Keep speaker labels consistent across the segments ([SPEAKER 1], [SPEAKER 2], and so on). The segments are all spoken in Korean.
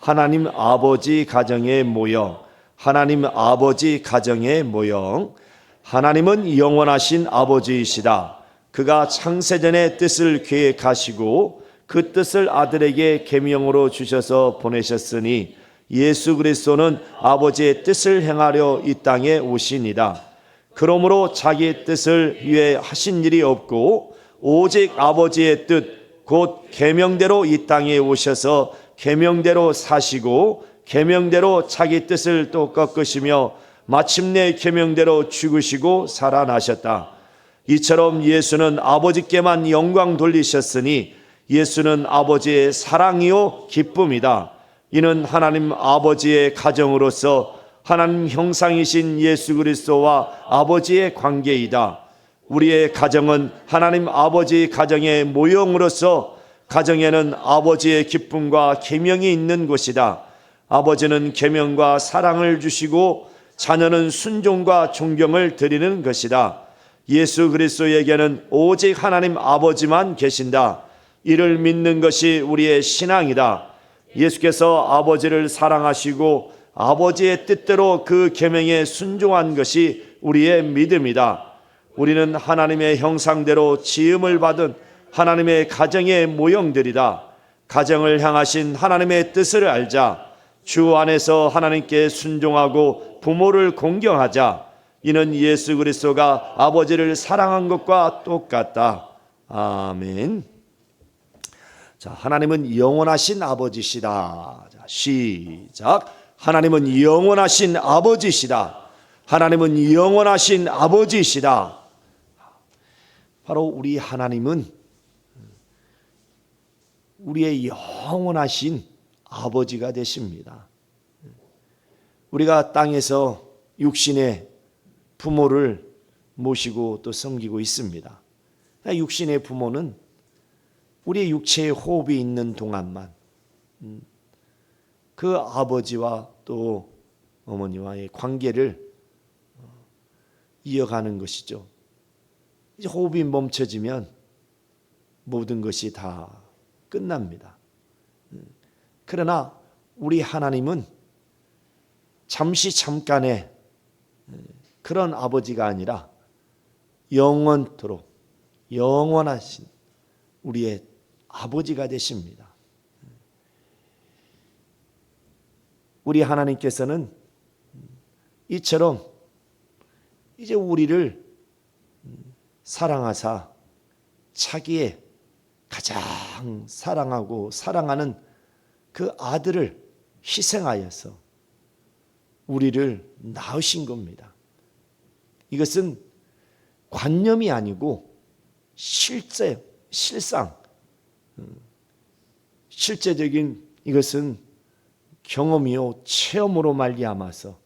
[SPEAKER 1] 하나님 아버지 가정의 모형, 하나님 아버지 가정의 모형. 하나님은 영원하신 아버지이시다. 그가 창세전의 뜻을 계획하시고 그 뜻을 아들에게 계명으로 주셔서 보내셨으니 예수 그리스도는 아버지의 뜻을 행하려 이 땅에 오시니라. 그러므로 자기의 뜻을 위해 하신 일이 없고 오직 아버지의 뜻 곧 계명대로 이 땅에 오셔서 계명대로 사시고 계명대로 자기 뜻을 또 꺾으시며 마침내 계명대로 죽으시고 살아나셨다. 이처럼 예수는 아버지께만 영광 돌리셨으니 예수는 아버지의 사랑이요 기쁨이다. 이는 하나님 아버지의 가정으로서 하나님 형상이신 예수 그리스도와 아버지의 관계이다. 우리의 가정은 하나님 아버지 가정의 모형으로서 가정에는 아버지의 기쁨과 계명이 있는 곳이다. 아버지는 계명과 사랑을 주시고 자녀는 순종과 존경을 드리는 것이다. 예수 그리스도에게는 오직 하나님 아버지만 계신다. 이를 믿는 것이 우리의 신앙이다. 예수께서 아버지를 사랑하시고 아버지의 뜻대로 그 계명에 순종한 것이 우리의 믿음이다. 우리는 하나님의 형상대로 지음을 받은 하나님의 가정의 모형들이다. 가정을 향하신 하나님의 뜻을 알자. 주 안에서 하나님께 순종하고 부모를 공경하자. 이는 예수 그리스도가 아버지를 사랑한 것과 똑같다. 아멘. 자, 하나님은 영원하신 아버지시다. 자, 시작. 하나님은 영원하신 아버지시다. 하나님은 영원하신 아버지시다. 바로 우리 하나님은 우리의 영원하신 아버지가 되십니다. 우리가 땅에서 육신의 부모를 모시고 또 섬기고 있습니다. 육신의 부모는 우리의 육체의 호흡이 있는 동안만 그 아버지와 또 어머니와의 관계를 이어가는 것이죠. 이제 호흡이 멈춰지면 모든 것이 다 끝납니다. 그러나 우리 하나님은 잠깐의 그런 아버지가 아니라 영원토록 영원하신 우리의 아버지가 되십니다. 우리 하나님께서는 이처럼 이제 우리를 사랑하사 자기의 가장 사랑하고 사랑하는 그 아들을 희생하여서 우리를 낳으신 겁니다. 이것은 관념이 아니고 실상 실제적인 이것은 경험이요 체험으로 말미암아서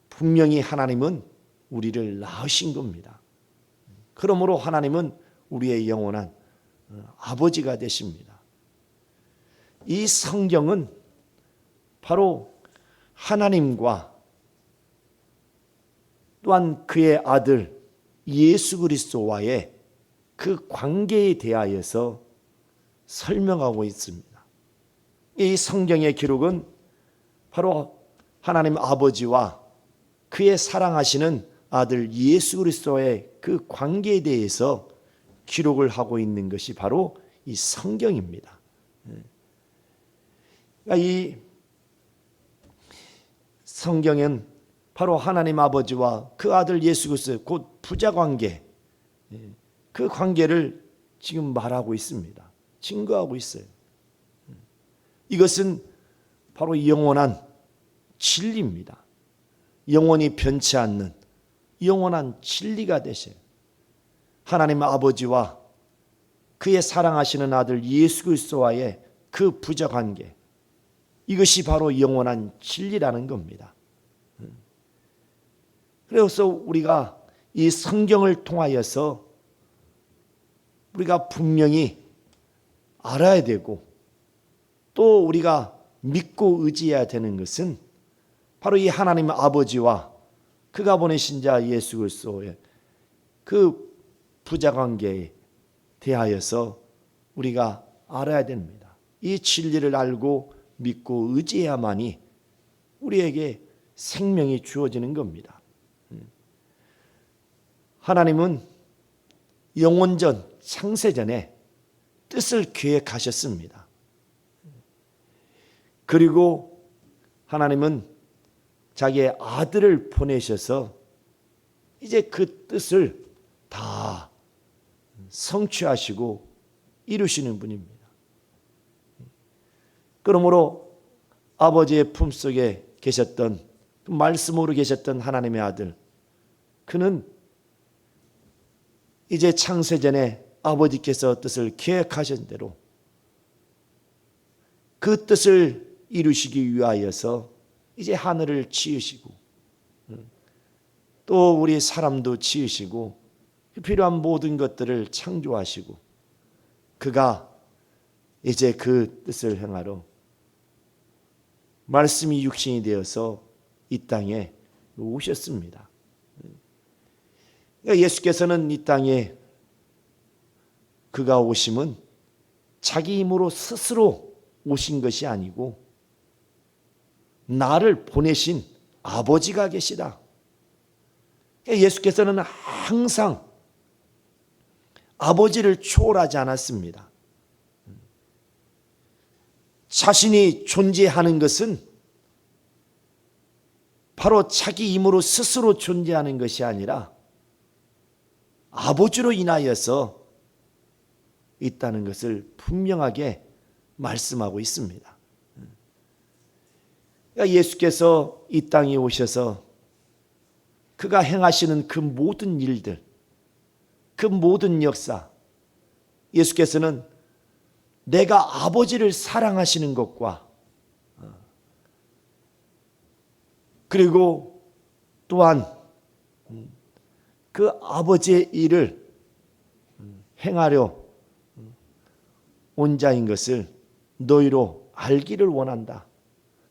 [SPEAKER 1] 분명히 하나님은 우리를 낳으신 겁니다. 그러므로 하나님은 우리의 영원한 아버지가 되십니다. 이 성경은 바로 하나님과 또한 그의 아들 예수 그리스도와의 그 관계에 대하여서 설명하고 있습니다. 이 성경의 기록은 바로 하나님 아버지와 그의 사랑하시는 아들 예수 그리스도의 그 관계에 대해서 기록을 하고 있는 것이 바로 이 성경입니다. 이 성경은 바로 하나님 아버지와 그 아들 예수 그리스도 곧 부자관계, 그 관계를 지금 말하고 있습니다. 증거하고 있어요. 이것은 바로 영원한 진리입니다. 영원히 변치 않는 영원한 진리가 되셔요. 하나님 아버지와 그의 사랑하시는 아들 예수 그리스도와의 그 부자관계, 이것이 바로 영원한 진리라는 겁니다. 그래서 우리가 이 성경을 통하여서 우리가 분명히 알아야 되고 또 우리가 믿고 의지해야 되는 것은 바로 이 하나님 아버지와 그가 보내신 자 예수 그리스도의 그 부자관계에 대하여서 우리가 알아야 됩니다. 이 진리를 알고 믿고 의지해야만이 우리에게 생명이 주어지는 겁니다. 하나님은 영원전 창세전에 뜻을 계획하셨습니다. 그리고 하나님은 자기의 아들을 보내셔서 이제 그 뜻을 다 성취하시고 이루시는 분입니다. 그러므로 아버지의 품속에 계셨던, 말씀으로 계셨던 하나님의 아들, 그는 이제 창세전에 아버지께서 뜻을 계획하신 대로 그 뜻을 이루시기 위하여서 이제 하늘을 지으시고 또 우리 사람도 지으시고 필요한 모든 것들을 창조하시고 그가 이제 그 뜻을 행하러 말씀이 육신이 되어서 이 땅에 오셨습니다. 예수께서는 이 땅에 그가 오심은 자기 힘으로 스스로 오신 것이 아니고 나를 보내신 아버지가 계시다. 예수께서는 항상 아버지를 초월하지 않았습니다. 자신이 존재하는 것은 바로 자기 힘으로 스스로 존재하는 것이 아니라 아버지로 인하여서 있다는 것을 분명하게 말씀하고 있습니다. 예수께서 이 땅에 오셔서 그가 행하시는 그 모든 일들, 그 모든 역사, 예수께서는 내가 아버지를 사랑하시는 것과 그리고 또한 그 아버지의 일을 행하려 온 자인 것을 너희로 알기를 원한다.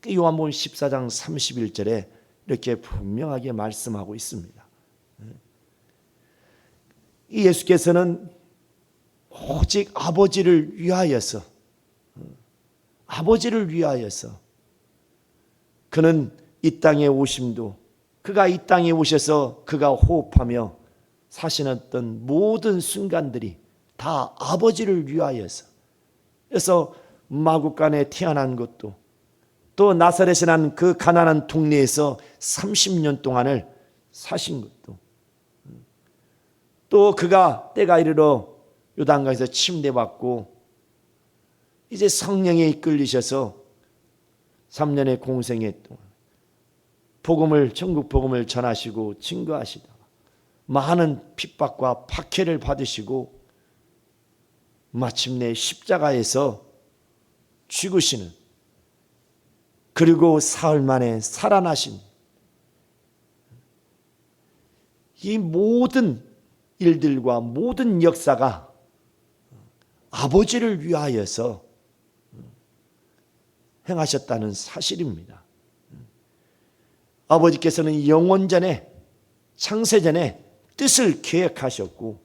[SPEAKER 1] 요한복음 14장 31절에 이렇게 분명하게 말씀하고 있습니다. 이 예수께서는 오직 아버지를 위하여서 그는 이 땅에 오심도 그가 이 땅에 오셔서 그가 호흡하며 사시는 모든 순간들이 다 아버지를 위하여서, 그래서 마구간에 태어난 것도 또 나사렛에 난 그 가난한 동네에서 30년 동안을 사신 것도 또 그가 때가 이르러 요단강에서 침례받고 이제 성령에 이끌리셔서 3년의 공생애 동안 전국 복음을 전하시고 증거하시다가 많은 핍박과 박해를 받으시고 마침내 십자가에서 죽으시는, 그리고 사흘 만에 살아나신, 이 모든 일들과 모든 역사가 아버지를 위하여서 행하셨다는 사실입니다. 아버지께서는 영원전에, 창세전에 뜻을 계획하셨고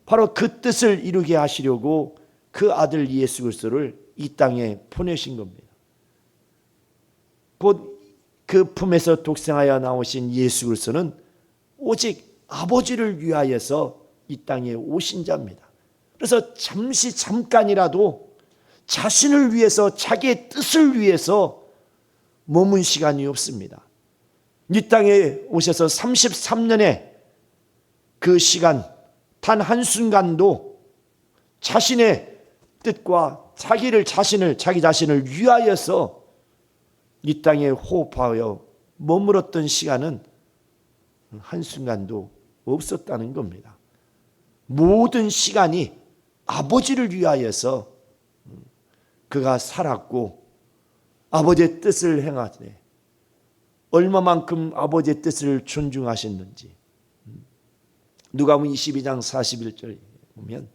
[SPEAKER 1] 바로 그 뜻을 이루게 하시려고 그 아들 예수 그리스도를 이 땅에 보내신 겁니다. 곧 그 품에서 독생하여 나오신 예수 그리스도는 오직 아버지를 위하여서 이 땅에 오신 자입니다. 그래서 잠깐이라도 자신을 위해서, 자기의 뜻을 위해서 머문 시간이 없습니다. 이 땅에 오셔서 33년의 그 시간 단 한순간도 자신의 뜻과 자기 자신을 위하여서 이 땅에 호흡하여 머물었던 시간은 한순간도 없었다는 겁니다. 모든 시간이 아버지를 위하여서 그가 살았고 아버지의 뜻을 행하되 얼마만큼 아버지의 뜻을 존중하셨는지 누가복음 22장 41절에 보면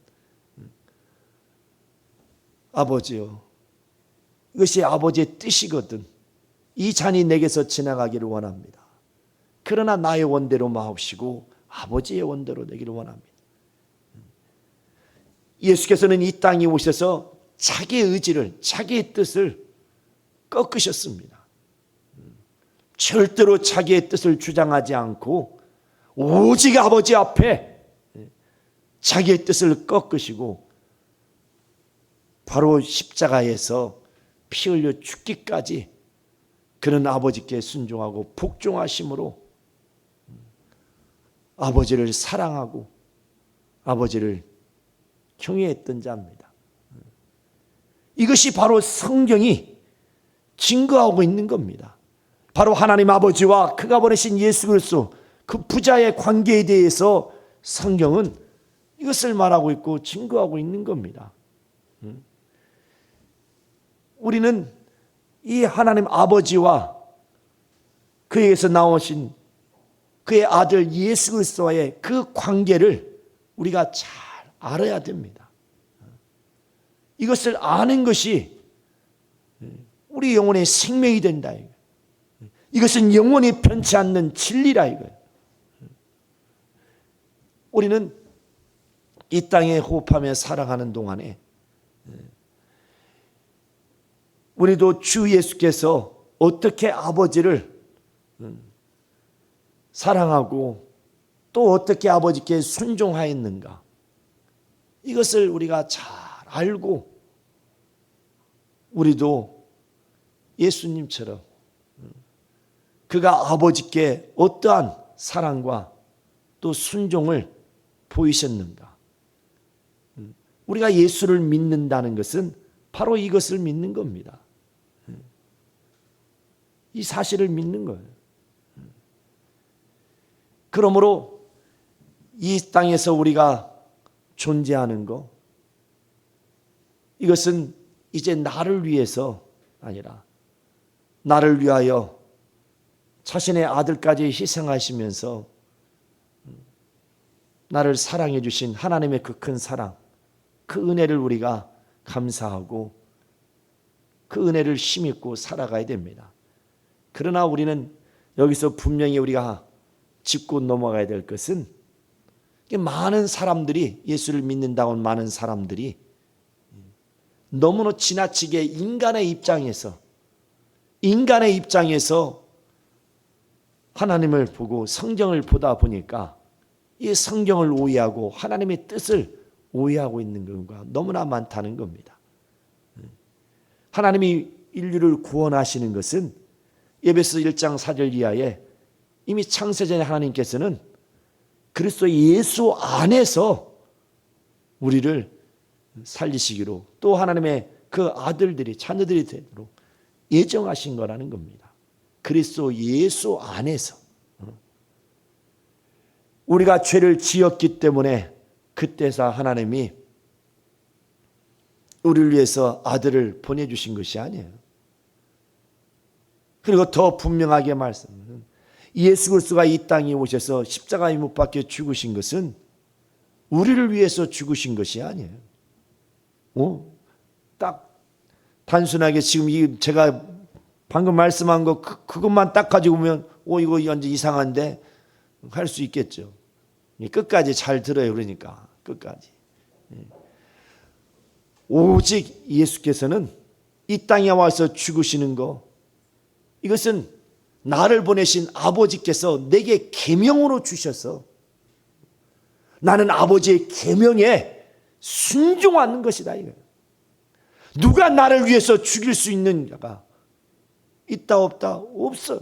[SPEAKER 1] 아버지여, 이것이 아버지의 뜻이거든 이 잔이 내게서 지나가기를 원합니다. 그러나 나의 원대로 마옵시고 아버지의 원대로 되기를 원합니다. 예수께서는 이 땅에 오셔서 자기의 의지를, 자기의 뜻을 꺾으셨습니다. 절대로 자기의 뜻을 주장하지 않고 오직 아버지 앞에 자기의 뜻을 꺾으시고 바로 십자가에서 피 흘려 죽기까지 그는 아버지께 순종하고 복종하심으로 아버지를 사랑하고 아버지를 경외했던 자입니다. 이것이 바로 성경이 증거하고 있는 겁니다. 바로 하나님 아버지와 그가 보내신 예수 그리스도 그 부자의 관계에 대해서 성경은 이것을 말하고 있고 증거하고 있는 겁니다. 우리는 이 하나님 아버지와 그에게서 나오신 그의 아들 예수 그리스도와의 그 관계를 우리가 잘 알아야 됩니다. 이것을 아는 것이 우리 영혼의 생명이 된다. 이것은 영원히 변치 않는 진리라 이거예요. 우리는 이 땅에 호흡하며 살아가는 동안에 우리도 주 예수께서 어떻게 아버지를 사랑하고 또 어떻게 아버지께 순종하였는가, 이것을 우리가 잘 알고 우리도 예수님처럼 그가 아버지께 어떠한 사랑과 또 순종을 보이셨는가. 우리가 예수를 믿는다는 것은 바로 이것을 믿는 겁니다. 이 사실을 믿는 거예요. 그러므로 이 땅에서 우리가 존재하는 것, 이것은 이제 나를 위해서 아니라 나를 위하여 자신의 아들까지 희생하시면서 나를 사랑해 주신 하나님의 그 큰 사랑, 그 은혜를 우리가 감사하고 그 은혜를 힘입고 살아가야 됩니다. 그러나 우리는 여기서 분명히 우리가 짚고 넘어가야 될 것은, 많은 사람들이, 예수를 믿는다고 하는 많은 사람들이 너무나 지나치게 인간의 입장에서 하나님을 보고 성경을 보다 보니까 이 성경을 오해하고 하나님의 뜻을 오해하고 있는 경우가 너무나 많다는 겁니다. 하나님이 인류를 구원하시는 것은 에베소 1장 4절 이하에 이미 창세전에 하나님께서는 그리스도 예수 안에서 우리를 살리시기로, 또 하나님의 그 아들들이, 자녀들이 되도록 예정하신 거라는 겁니다. 그리스도 예수 안에서 우리가 죄를 지었기 때문에 그때서 하나님이 우리를 위해서 아들을 보내주신 것이 아니에요. 그리고 더 분명하게 말씀은 예수 그리스도가 이 땅에 오셔서 십자가에 못 박혀 죽으신 것은 우리를 위해서 죽으신 것이 아니에요. 딱 단순하게 지금 제가 방금 말씀한 거 그것만 딱 가지고 보면 이거 완전 이상한데 할 수 있겠죠. 끝까지 잘 들어요. 그러니까 끝까지. 오직 예수께서는 이 땅에 와서 죽으시는 거, 이것은 나를 보내신 아버지께서 내게 계명으로 주셔서 나는 아버지의 계명에 순종하는 것이다 이거예요. 누가 나를 위해서 죽일 수 있는 자가 있다 없다? 없어요.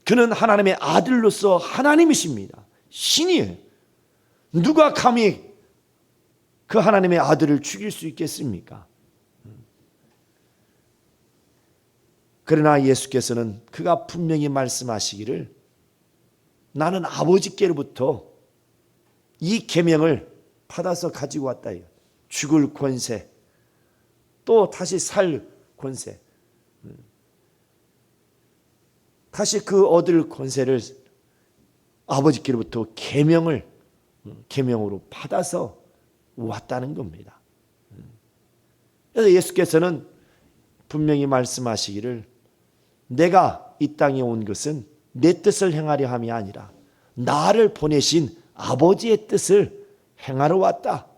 [SPEAKER 1] 그는 하나님의 아들로서 하나님이십니다. 신이에요. 누가 감히 그 하나님의 아들을 죽일 수 있겠습니까? 그러나 예수께서는 그가 분명히 말씀하시기를 나는 아버지께로부터 이 계명을 받아서 가지고 왔다. 죽을 권세, 또 다시 살 권세, 다시 그 얻을 권세를 아버지께로부터 계명으로 받아서 왔다는 겁니다. 그래서 예수께서는 분명히 말씀하시기를 내가 이 땅에 온 것은 내 뜻을 행하려 함이 아니라 나를 보내신 아버지의 뜻을 행하러 왔다.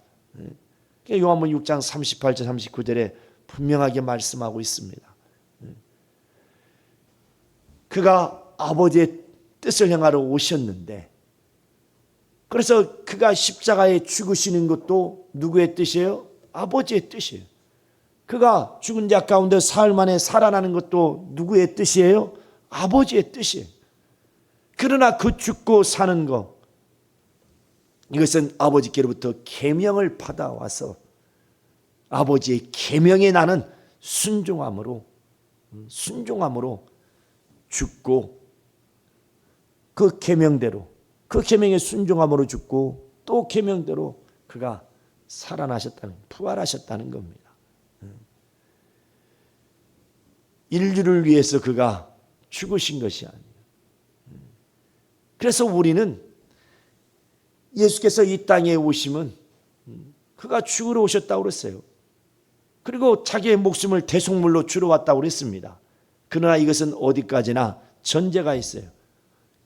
[SPEAKER 1] 요한복음 6장 38절 39절에 분명하게 말씀하고 있습니다. 그가 아버지의 뜻을 행하러 오셨는데, 그래서 그가 십자가에 죽으시는 것도 누구의 뜻이에요? 아버지의 뜻이에요. 그가 죽은 자 가운데 사흘 만에 살아나는 것도 누구의 뜻이에요? 아버지의 뜻이에요. 그러나 그 죽고 사는 것, 이것은 아버지께로부터 계명을 받아와서 아버지의 계명에 나는 순종함으로 죽고, 그 계명대로, 그 계명에 순종함으로 죽고 또 계명대로 그가 살아나셨다는, 부활하셨다는 겁니다. 인류를 위해서 그가 죽으신 것이 아니에요. 그래서 우리는 예수께서 이 땅에 오심은 그가 죽으러 오셨다고 그랬어요. 그리고 자기의 목숨을 대속물로 주러 왔다고 그랬습니다. 그러나 이것은 어디까지나 전제가 있어요.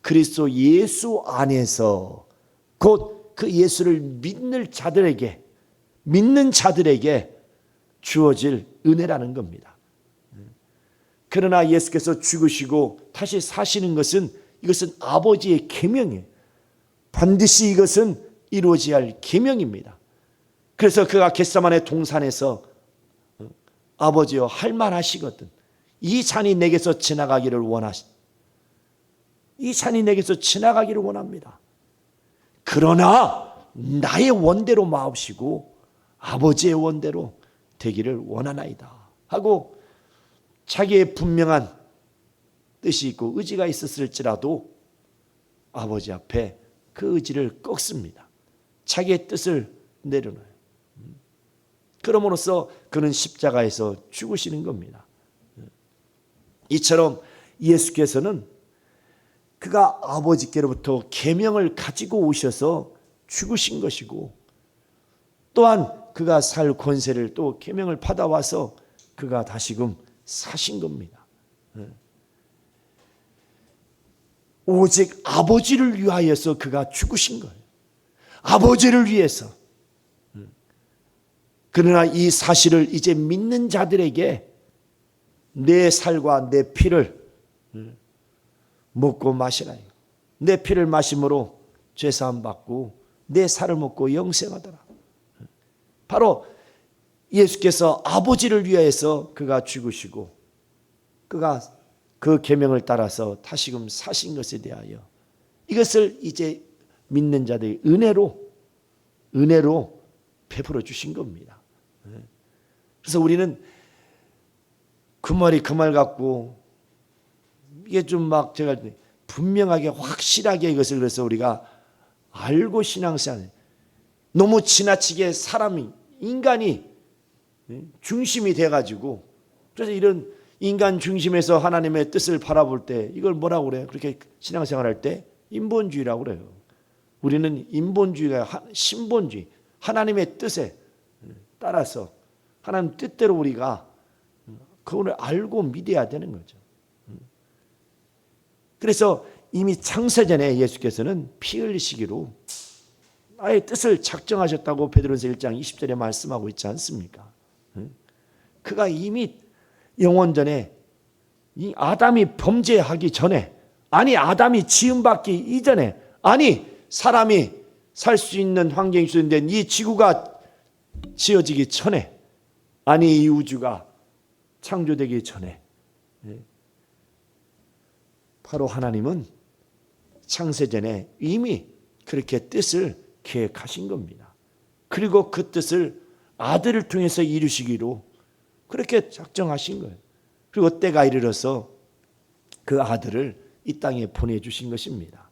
[SPEAKER 1] 그리스도 예수 안에서, 곧 그 예수를 믿는 자들에게 주어질 은혜라는 겁니다. 그러나 예수께서 죽으시고 다시 사시는 것은, 이것은 아버지의 계명이에요. 반드시 이것은 이루어져야 할 계명입니다. 그래서 그가 겟세마네 동산에서 아버지여 할 말하시거든, 이 잔이 내게서 지나가기를 원합니다. 그러나 나의 원대로 마옵시고 아버지의 원대로 되기를 원하나이다 하고, 자기의 분명한 뜻이 있고 의지가 있었을지라도 아버지 앞에 그 의지를 꺾습니다. 자기의 뜻을 내려놔요. 그럼으로써 그는 십자가에서 죽으시는 겁니다. 이처럼 예수께서는 그가 아버지께로부터 계명을 가지고 오셔서 죽으신 것이고, 또한 그가 살 권세를 또 계명을 받아와서 그가 다시금 사신 겁니다. 오직 아버지를 위하여서 그가 죽으신 거예요. 아버지를 위해서. 그러나 이 사실을 이제 믿는 자들에게 내 살과 내 피를 먹고 마시라. 내 피를 마심으로 죄사함 받고 내 살을 먹고 영생하더라. 바로 예수께서 아버지를 위하여서 그가 죽으시고 그가 그 계명을 따라서 다시금 사신 것에 대하여, 이것을 이제 믿는 자들이 은혜로 베풀어 주신 겁니다. 그래서 우리는 그 말이 그 말 같고, 이게 좀 막 제가 분명하게 확실하게 이것을, 그래서 우리가 알고 신앙생활, 너무 지나치게 인간이 중심이 돼가지고, 그래서 이런 인간 중심에서 하나님의 뜻을 바라볼 때 이걸 뭐라고 그래요? 그렇게 신앙생활할 때 인본주의라고 그래요. 우리는 인본주의가 신본주의, 하나님의 뜻에 따라서 하나님 뜻대로 우리가 그걸 알고 믿어야 되는 거죠. 그래서 이미 창세전에 예수께서는 피 흘리시기로 아예 뜻을 작정하셨다고 베드로전서 1장 20절에 말씀하고 있지 않습니까? 그가 이미 영원전에, 이 아담이 범죄하기 전에, 아니 아담이 지음받기 이전에, 아니 사람이 살 수 있는 환경이 주어진 이 지구가 지어지기 전에, 아니 이 우주가 창조되기 전에, 바로 하나님은 창세전에 이미 그렇게 뜻을 계획하신 겁니다. 그리고 그 뜻을 아들을 통해서 이루시기로 그렇게 작정하신 거예요. 그리고 때가 이르러서 그 아들을 이 땅에 보내주신 것입니다.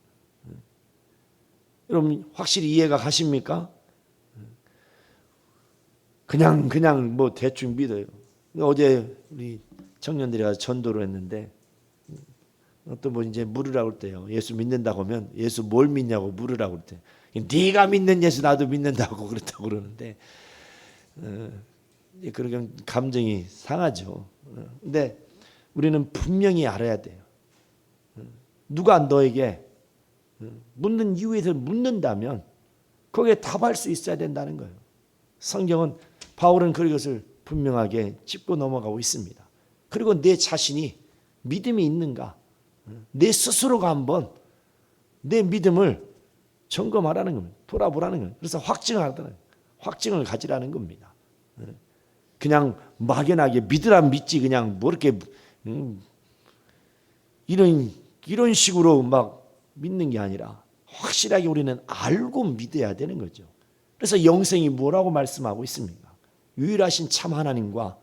[SPEAKER 1] 여러분 확실히 이해가 가십니까? 그냥 뭐 대충 믿어요. 어제 우리 청년들이 가서 전도를 했는데, 또 뭐 이제 물으라고 할 때요. 예수 믿는다고 하면 예수 뭘 믿냐고 물으라고 할 때, 네가 믿는 예수 나도 믿는다고 그렇다고 그러는데, 그런 감정이 상하죠. 근데 우리는 분명히 알아야 돼요. 누가 너에게 묻는 이유에서 묻는다면 거기에 답할 수 있어야 된다는 거예요. 성경은 바울은 그것을 분명하게 짚고 넘어가고 있습니다. 그리고 내 자신이 믿음이 있는가? 내 스스로가 한번 내 믿음을 점검하라는 겁니다. 돌아보라는 겁니다. 그래서 확증을 가지라는 겁니다. 그냥 막연하게 믿으라 믿지 그냥 뭐 이렇게 이런 식으로 막 믿는 게 아니라 확실하게 우리는 알고 믿어야 되는 거죠. 그래서 영생이 뭐라고 말씀하고 있습니까? 유일하신 참 하나님과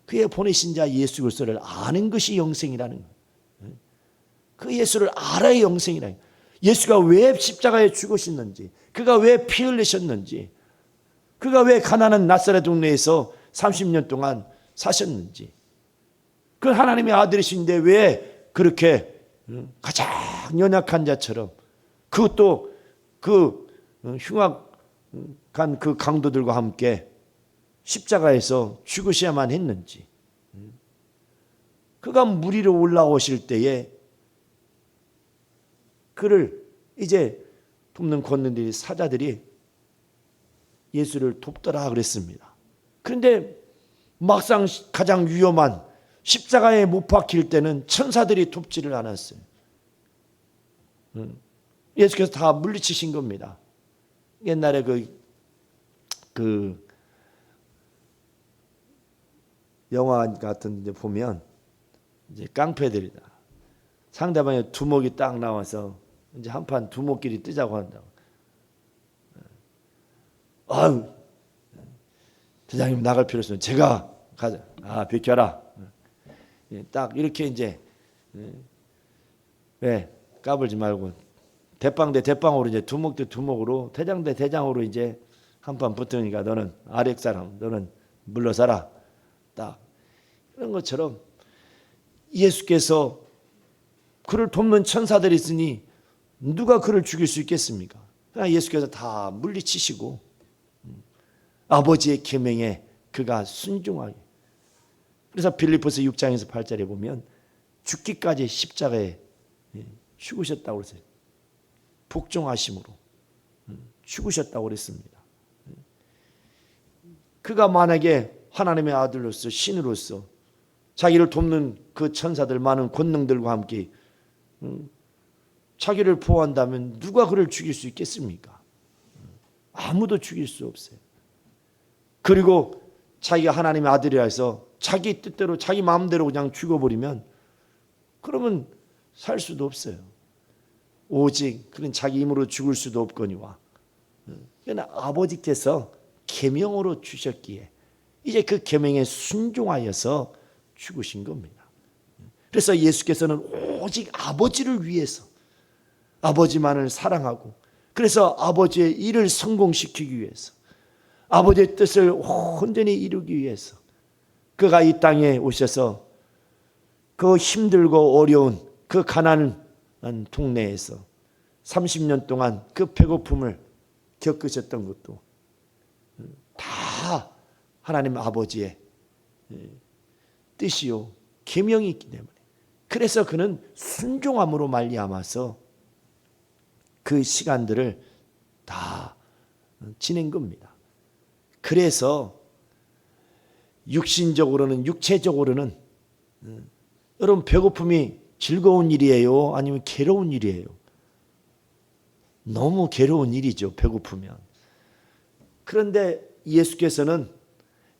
[SPEAKER 1] 그의 보내신 자 예수 그리스도를 아는 것이 영생이라는 거예요. 그 예수를 알아야 영생이라는 거예요. 예수가 왜 십자가에 죽으셨는지, 그가 왜 피 흘리셨는지, 그가 왜 가나안 나사렛 동네에서 30년 동안 사셨는지, 그 하나님의 아들이신데 왜 그렇게 가장 연약한 자처럼, 그것도 그 흉악한 그 강도들과 함께 십자가에서 죽으셔야만 했는지, 그가 물 위로 올라오실 때에 그를 이제 돕는 권능들이 사자들이 예수를 돕더라 그랬습니다. 그런데 막상 가장 위험한 십자가에 못 박힐 때는 천사들이 돕지를 않았어요. 예수께서 다 물리치신 겁니다. 옛날에 그 영화 같은 데 보면 이제 깡패들이다. 상대방의 두목이 딱 나와서 이제 한판 두목끼리 뜨자고 한다고. 아유, 대장님 나갈 필요 없으면 제가 가자. 아, 비켜라. 딱 이렇게 이제 왜 까불지 말고 대빵 대 대빵으로 이제 두목 대 두목으로 대장 대 대장으로 이제 한판 붙으니까 너는 아랫 사람, 너는 물러서라. 딱 이런 것처럼 예수께서 그를 돕는 천사들이 있으니 누가 그를 죽일 수 있겠습니까? 그냥 예수께서 다 물리치시고 아버지의 계명에 그가 순종하게. 그래서 빌립보서 6장에서 8절에 보면 죽기까지 십자가에 죽으셨다고 그랬어요. 복종하심으로 죽으셨다고 그랬습니다. 그가 만약에 하나님의 아들로서 신으로서 자기를 돕는 그 천사들 많은 권능들과 함께 자기를 보호한다면 누가 그를 죽일 수 있겠습니까? 아무도 죽일 수 없어요. 그리고 자기가 하나님의 아들이라 해서 자기 뜻대로 자기 마음대로 그냥 죽어버리면 그러면 살 수도 없어요. 오직 그런 자기 힘으로 죽을 수도 없거니와. 그러나 아버지께서 계명으로 주셨기에 이제 그 계명에 순종하여서 죽으신 겁니다. 그래서 예수께서는 오직 아버지를 위해서 아버지만을 사랑하고 그래서 아버지의 일을 성공시키기 위해서 아버지의 뜻을 온전히 이루기 위해서 그가 이 땅에 오셔서 그 힘들고 어려운 그 가난한 동네에서 30년 동안 그 배고픔을 겪으셨던 것도 다 하나님 아버지의 뜻이요 계명이 있기 때문에 그래서 그는 순종함으로 말미암아서 그 시간들을 다 지낸 겁니다. 그래서 육신적으로는 육체적으로는 여러분 배고픔이 즐거운 일이에요? 아니면 괴로운 일이에요? 너무 괴로운 일이죠. 배고프면. 그런데 예수께서는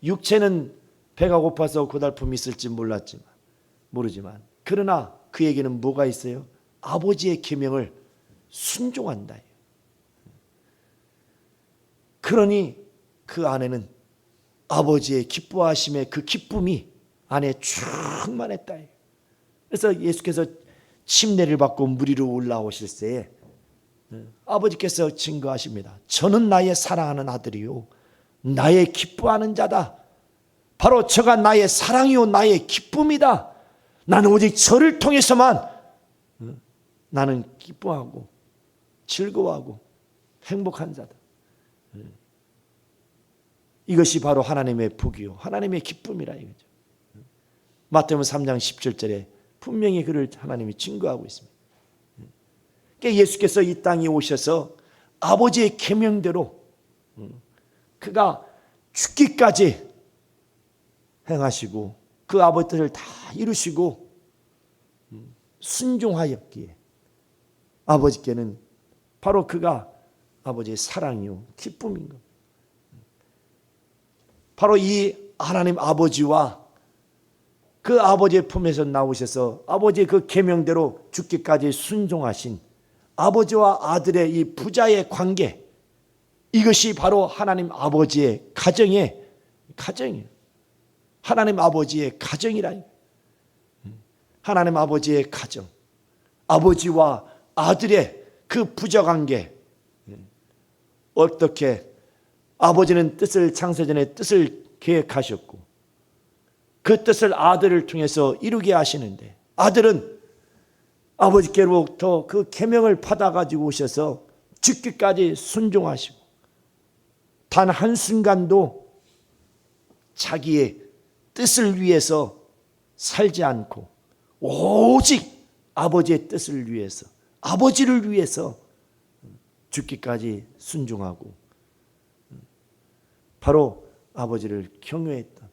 [SPEAKER 1] 육체는 배가 고파서 고달픔이 있을지 모르지만 그러나 그에게는 뭐가 있어요? 아버지의 계명을 순종한다. 그러니 그 안에는 아버지의 기뻐하심의 그 기쁨이 안에 충만했다. 그래서 예수께서 침례를 받고 물 위로 올라오실 때에 아버지께서 증거하십니다. 저는 나의 사랑하는 아들이요 나의 기뻐하는 자다. 바로 저가 나의 사랑이요 나의 기쁨이다. 나는 오직 저를 통해서만 나는 기뻐하고 즐거워하고 행복한 자다. 이것이 바로 하나님의 복이요 하나님의 기쁨이라 이거죠. 마태복음 3장 17절에 분명히 그를 하나님이 증거하고 있습니다. 그러니까 예수께서 이 땅에 오셔서 아버지의 계명대로 그가 죽기까지 행하시고 그 아버지 뜻을 다 이루시고 순종하였기에 아버지께는 바로 그가 아버지의 사랑이요 기쁨인 겁니다. 바로 이 하나님 아버지와 그 아버지의 품에서 나오셔서 아버지의 그 계명대로 죽기까지 순종하신 아버지와 아들의 이 부자의 관계, 이것이 바로 하나님 아버지의 가정이에요. 하나님 아버지의 가정이라니. 하나님 아버지의 가정, 아버지와 아들의 그 부자 관계. 어떻게 아버지는 창세전에 뜻을 계획하셨고 그 뜻을 아들을 통해서 이루게 하시는데, 아들은 아버지께로부터 그 계명을 받아가지고 오셔서 죽기까지 순종하시고 단 한순간도 자기의 뜻을 위해서 살지 않고 오직 아버지의 뜻을 위해서, 아버지를 위해서 죽기까지 순종하고 바로 아버지를 경외했던,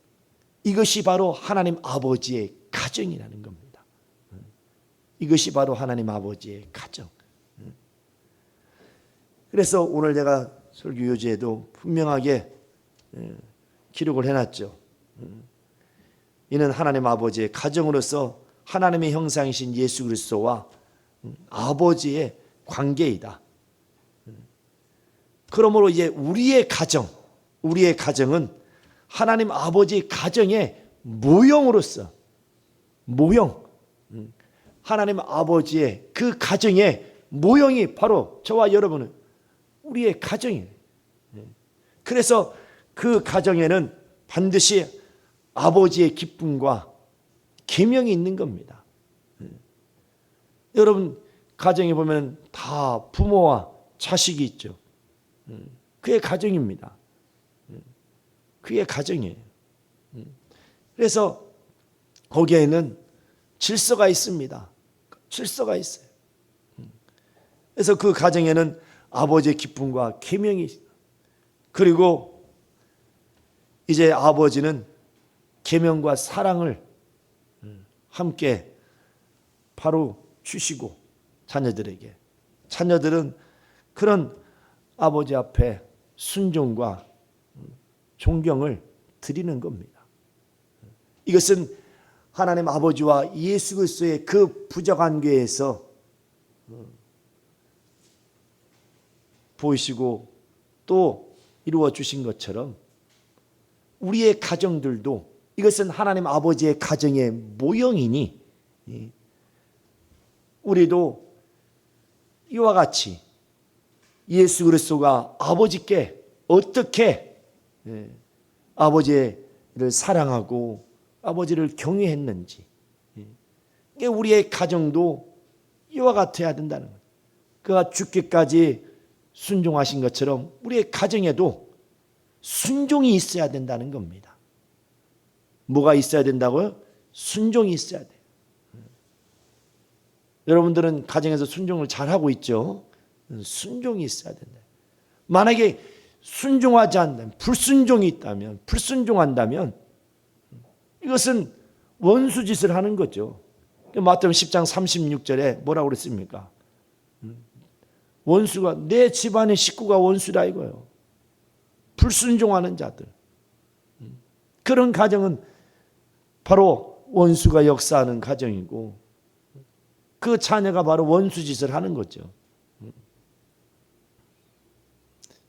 [SPEAKER 1] 이것이 바로 하나님 아버지의 가정이라는 겁니다. 이것이 바로 하나님 아버지의 가정. 그래서 오늘 내가 설교 요지에도 분명하게 기록을 해놨죠. 이는 하나님 아버지의 가정으로서 하나님의 형상이신 예수 그리스도와 아버지의 관계이다. 그러므로 이제 우리의 가정은 하나님 아버지 가정의 모형으로서, 하나님 아버지의 그 가정의 모형이 바로 저와 여러분은 우리의 가정이에요. 그래서 그 가정에는 반드시 아버지의 기쁨과 계명이 있는 겁니다. 여러분 가정에 보면 다 부모와 자식이 있죠. 그의 가정입니다. 그의 가정이에요. 그래서 거기에는 질서가 있습니다. 질서가 있어요. 그래서 그 가정에는 아버지의 기쁨과 계명이 있어요. 그리고 이제 아버지는 계명과 사랑을 함께 바로 주시고 자녀들에게, 자녀들은 그런 아버지 앞에 순종과 존경을 드리는 겁니다. 이것은 하나님 아버지와 예수 그리스도의 그 부자관계에서 보이시고 또 이루어 주신 것처럼 우리의 가정들도 이것은 하나님 아버지의 가정의 모형이니 우리도 이와 같이 예수 그리스도가 아버지께 어떻게 아버지를 사랑하고 아버지를 경외했는지, 우리의 가정도 이와 같아야 된다는 거예요. 그가 죽기까지 순종하신 것처럼 우리의 가정에도 순종이 있어야 된다는 겁니다. 뭐가 있어야 된다고요? 순종이 있어야 돼요. 여러분들은 가정에서 순종을 잘하고 있죠? 순종이 있어야 된다. 만약에 순종하지 않는다면, 불순종한다면 이것은 원수짓을 하는 거죠. 마태복음 10장 36절에 뭐라고 그랬습니까? 원수가, 내 집안의 식구가 원수다 이거예요. 불순종하는 자들. 그런 가정은 바로 원수가 역사하는 가정이고 그 자녀가 바로 원수짓을 하는 거죠.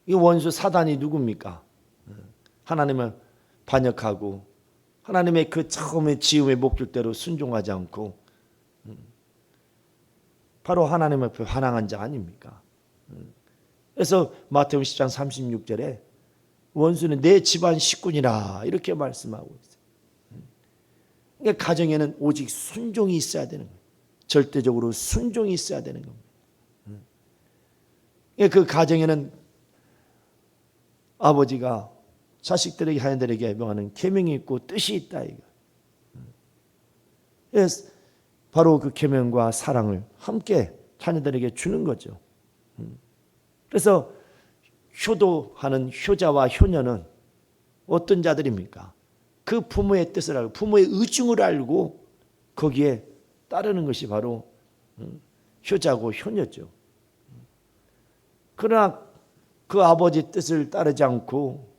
[SPEAKER 1] 이 원수 사단이 누굽니까? 하나님을 반역하고 하나님의 그 처음에 지음의 목적대로 순종하지 않고 바로 하나님 앞에 반항한 자 아닙니까? 그래서 마태복음 10장 36절에 원수는 내 집안 식구니라 이렇게 말씀하고 있어요. 그러니까 가정에는 오직 순종이 있어야 되는 거예요. 절대적으로 순종이 있어야 되는 겁니다. 그러니까 그 가정에는 아버지가 자식들에게 자녀들에게 명하는 계명이 있고 뜻이 있다 이거. 그래서 바로 그 계명과 사랑을 함께 자녀들에게 주는 거죠. 그래서 효도하는 효자와 효녀는 어떤 자들입니까? 그 부모의 뜻을 알고 부모의 의중을 알고 거기에 따르는 것이 바로 효자고 효녀죠. 그러나 그 아버지 뜻을 따르지 않고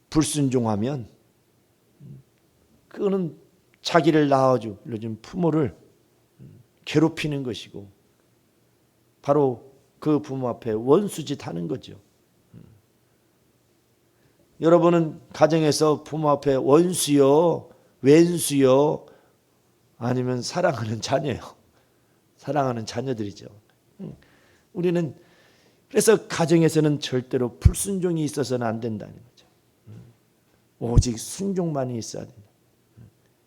[SPEAKER 1] 불순종하면 그거는 자기를 낳아준 부모를 괴롭히는 것이고 바로 그 부모 앞에 원수짓 하는 거죠. 여러분은 가정에서 부모 앞에 원수요, 왼수요, 아니면 사랑하는 자녀요. 사랑하는 자녀들이죠. 우리는 그래서 가정에서는 절대로 불순종이 있어서는 안 된다는 거죠. 오직 순종만이 있어야 된다.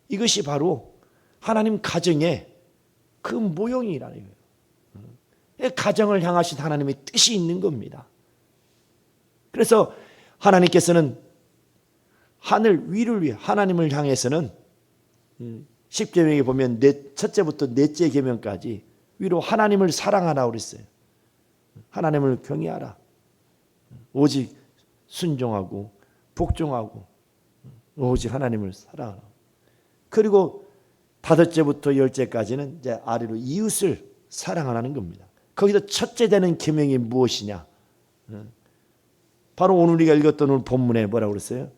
[SPEAKER 1] 이것이 바로 하나님 가정의 그 모형이라는 거예요. 가정을 향하신 하나님의 뜻이 있는 겁니다. 그래서 하나님께서는 하늘 위를 위해 하나님을 향해서는 10계명에 보면 첫째부터 넷째 계명까지 위로 하나님을 사랑하라 그랬어요. 하나님을 경외하라. 오직 순종하고 복종하고 오직 하나님을 사랑하라. 그리고 5째부터 10째까지는 이제 아래로 이웃을 사랑하라는 겁니다. 거기서 첫째 되는 계명이 무엇이냐? 바로 오늘 우리가 읽었던 오늘 본문에 뭐라고 그랬어요?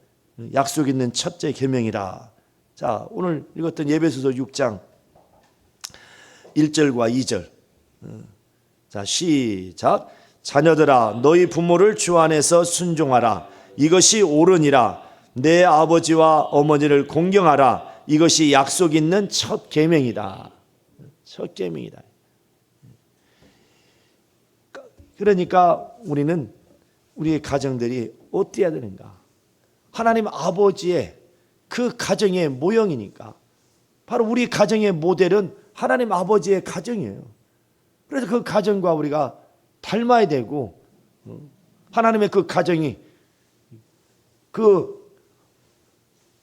[SPEAKER 1] 약속 있는 첫째 계명이라. 자, 오늘 읽었던 에베소서 6장 1절과 2절. 자, 시작. 자녀들아 너희 부모를 주 안에서 순종하라. 이것이 옳으니라. 내 아버지와 어머니를 공경하라. 이것이 약속 있는 첫 계명이다. 첫 계명이다. 그러니까 우리는 우리의 가정들이 어때야 되는가? 하나님 아버지의 그 가정의 모형이니까 바로 우리 가정의 모델은 하나님 아버지의 가정이에요. 그래서 그 가정과 우리가 닮아야 되고 하나님의 그 가정이 그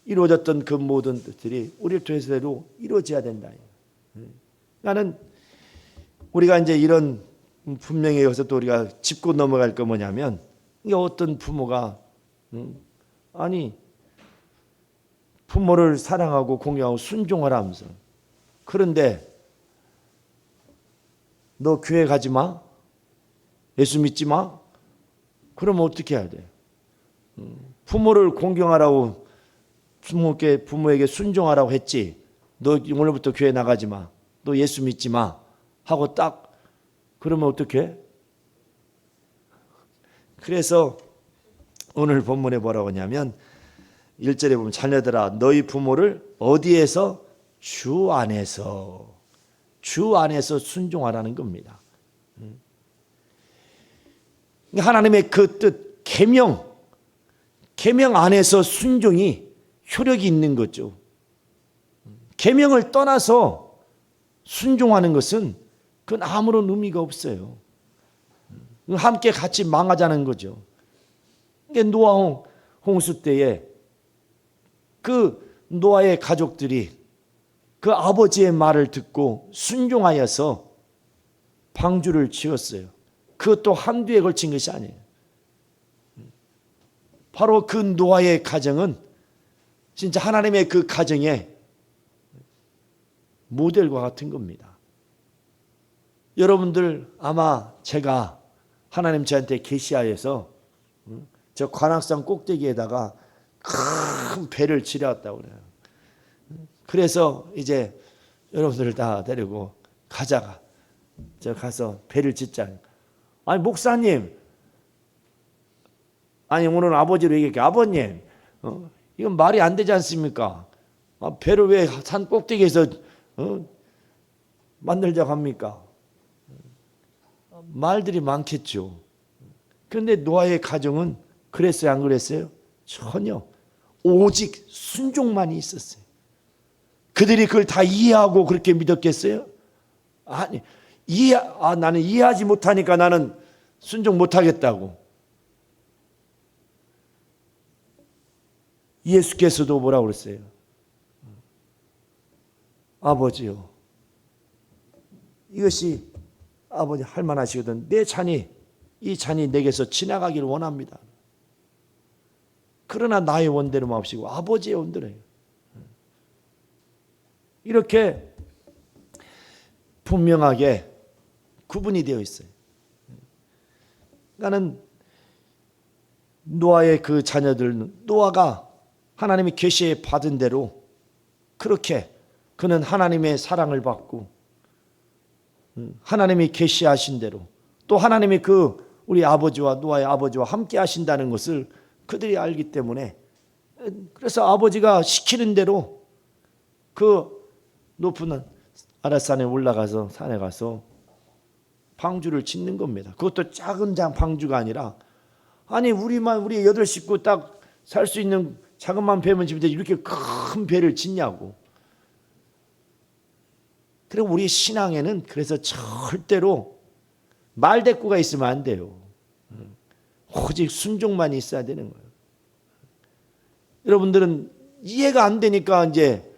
[SPEAKER 1] 이루어졌던 그 모든 뜻들이 우리를 통해서도 이루어져야 된다. 나는 우리가 이제 이런 분명히 여기서 또 우리가 짚고 넘어갈 거 뭐냐면 이게 어떤 부모가 아니 부모를 사랑하고 공경하고 순종하라 하면서 그런데 너 교회 가지 마? 예수 믿지 마? 그러면 어떻게 해야 돼? 부모를 공경하라고 부모에게 순종하라고 했지. 너 오늘부터 교회 나가지 마. 너 예수 믿지 마. 하고 딱 그러면 어떻게 해? 그래서 오늘 본문에 뭐라고 하냐면 1절에 보면 자녀들아 너희 부모를 어디에서? 주 안에서 순종하라는 겁니다. 하나님의 그 뜻 계명 안에서 순종이 효력이 있는 거죠. 계명을 떠나서 순종하는 것은 그건 아무런 의미가 없어요. 함께 같이 망하자는 거죠. 노아 홍수 때에 그 노아의 가족들이 그 아버지의 말을 듣고 순종하여서 방주를 지었어요. 그것도 한두 해에 걸친 것이 아니에요. 바로 그 노아의 가정은 진짜 하나님의 그 가정의 모델과 같은 겁니다. 여러분들 아마 제가 하나님 저한테 계시하여서 저 관악산 꼭대기에다가 큰 배를 지려왔다고 그래요. 그래서 이제 여러분들을 다 데리고 가자가 저 가서 배를 짓자. 아니 목사님, 아니 오늘 아버지로 얘기할게. 아버님, 이건 말이 안 되지 않습니까? 배를 왜 산 꼭대기에서 만들자고 합니까? 말들이 많겠죠. 그런데 노아의 가정은 그랬어요, 안 그랬어요? 전혀. 오직 순종만이 있었어요. 그들이 그걸 다 이해하고 그렇게 믿었겠어요? 아니, 나는 이해하지 못하니까 나는 순종 못하겠다고. 예수께서도 뭐라고 그랬어요? 아버지요, 이것이 아버지 할 만하시거든 이 잔이 내게서 지나가기를 원합니다. 그러나 나의 원대로 마옵시고 아버지의 원대로 해요. 이렇게 분명하게 구분이 되어 있어요. 나는 노아의 그 자녀들은 노아가 하나님의 계시에 받은 대로 그렇게 그는 하나님의 사랑을 받고 하나님이 계시하신 대로 또 하나님이 그 우리 아버지와 노아의 아버지와 함께 하신다는 것을 그들이 알기 때문에 그래서 아버지가 시키는 대로 그 높은 아라산에 올라가서 산에 가서 방주를 짓는 겁니다. 그것도 작은 방주가 아니라 아니 우리 여덟 식구 딱 살 수 있는 자그마한 배만 집인데 이렇게 큰 배를 짓냐고. 그리고 우리 신앙에는 그래서 절대로 말대꾸가 있으면 안 돼요. 오직 순종만 있어야 되는 거예요. 여러분들은 이해가 안 되니까 이제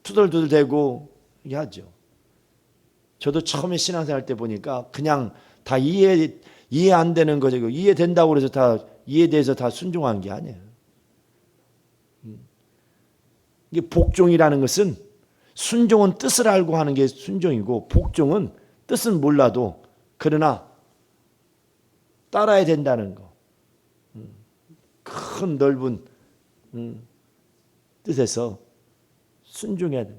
[SPEAKER 1] 투덜투덜대고 하죠. 저도 처음에 신앙생활 때 보니까 그냥 다 이해 안 되는 거죠. 이해된다고 그래서 다 이해돼서 다 순종한 게 아니에요. 이게 복종이라는 것은 순종은 뜻을 알고 하는 게 순종이고 복종은 뜻은 몰라도 그러나 따라야 된다는 거. 큰 넓은 뜻에서 순종해야 돼요.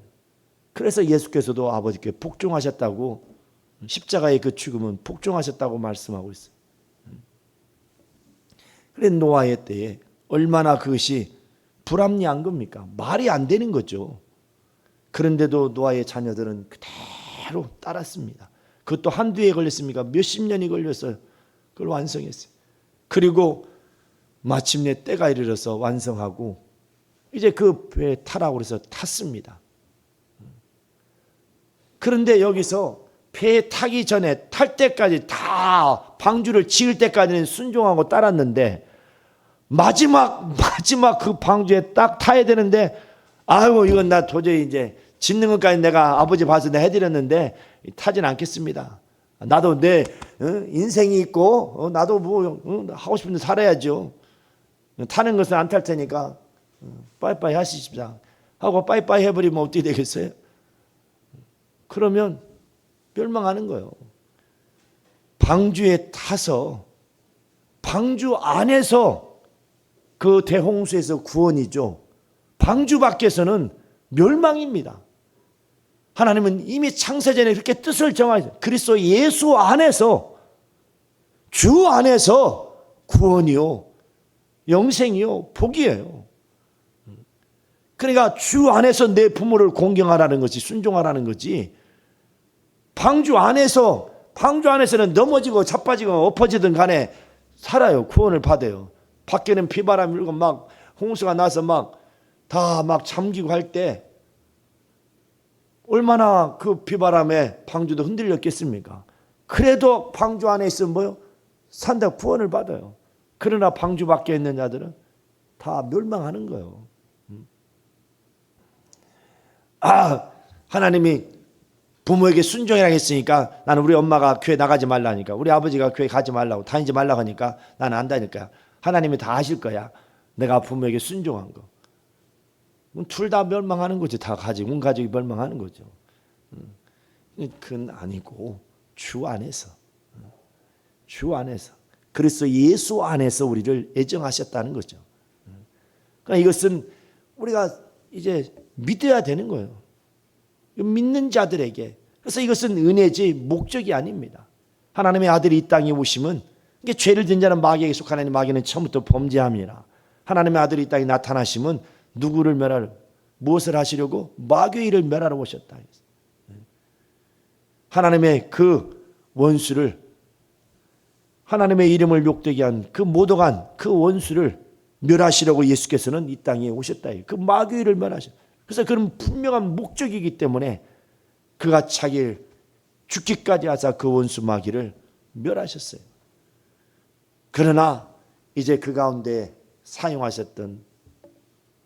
[SPEAKER 1] 그래서 예수께서도 아버지께 복종하셨다고 십자가의 그 죽음은 복종하셨다고 말씀하고 있어요. 그래 노아의 때에 얼마나 그것이 불합리한 겁니까? 말이 안 되는 거죠. 그런데도 노아의 자녀들은 그대로 따랐습니다. 그것도 한두 해 걸렸습니까? 몇십 년이 걸려서 그걸 완성했어요. 그리고 마침내 때가 이르러서 완성하고 이제 그 배에 타라고 그래서 탔습니다. 그런데 여기서 배에 타기 전에 탈 때까지 다 방주를 지을 때까지는 순종하고 따랐는데 마지막 그 방주에 딱 타야 되는데 아이고 이건 나 도저히 이제 짓는 것까지 내가 아버지 봐서 내가 해드렸는데 타진 않겠습니다. 나도 내 인생이 있고 나도 뭐 하고 싶은 데 살아야죠. 타는 것은 안 탈 테니까 빠이빠이 하시십시오 하고 빠이빠이 해버리면 어떻게 되겠어요? 그러면 멸망하는 거예요. 방주에 타서 방주 안에서 그 대홍수에서 구원이죠. 방주 밖에서는 멸망입니다. 하나님은 이미 창세전에 그렇게 뜻을 정하셨어요. 그리스도 예수 안에서 주 안에서 구원이요 영생이요 복이에요. 그러니까 주 안에서 내 부모를 공경하라는 거지 순종하라는 거지. 방주 안에서는 넘어지고 자빠지고 엎어지든 간에 살아요. 구원을 받아요. 밖에는 비바람 불고 막 홍수가 나서 다 잠기고 할 때 얼마나 그 비바람에 방주도 흔들렸겠습니까? 그래도 방주 안에 있으면 뭐요? 산다 구원을 받아요. 그러나 방주 밖에 있는 자들은 다 멸망하는 거예요. 하나님이 부모에게 순종이라고 했으니까 나는 우리 엄마가 교회 나가지 말라니까 우리 아버지가 교회 가지 말라고 다니지 말라고 하니까 나는 안다니까 하나님이 다 하실 거야. 내가 부모에게 순종한 거. 둘 다 멸망하는 거죠. 다 온 가족이 멸망하는 거죠. 그건 아니고 주 안에서 그래서 예수 안에서 우리를 애정하셨다는 거죠. 그러니까 이것은 우리가 이제 믿어야 되는 거예요. 믿는 자들에게. 그래서 이것은 은혜지 목적이 아닙니다. 하나님의 아들이 이 땅에 오심은 이게 죄를 진 자는 마귀에게 속하나니 마귀는 처음부터 범죄함이라. 하나님의 아들이 이 땅에 나타나심은 누구를 멸하려 무엇을 하시려고 마귀의 일을 멸하러 오셨다. 하나님의 그 원수를 하나님의 이름을 욕되게 한 그 모독한 그 원수를 멸하시려고 예수께서는 이 땅에 오셨다. 그 마귀의 일을 멸하셨다. 그래서 그런 분명한 목적이기 때문에 그가 자기를 죽기까지 하사 그 원수 마귀를 멸하셨어요. 그러나 이제 그 가운데 사용하셨던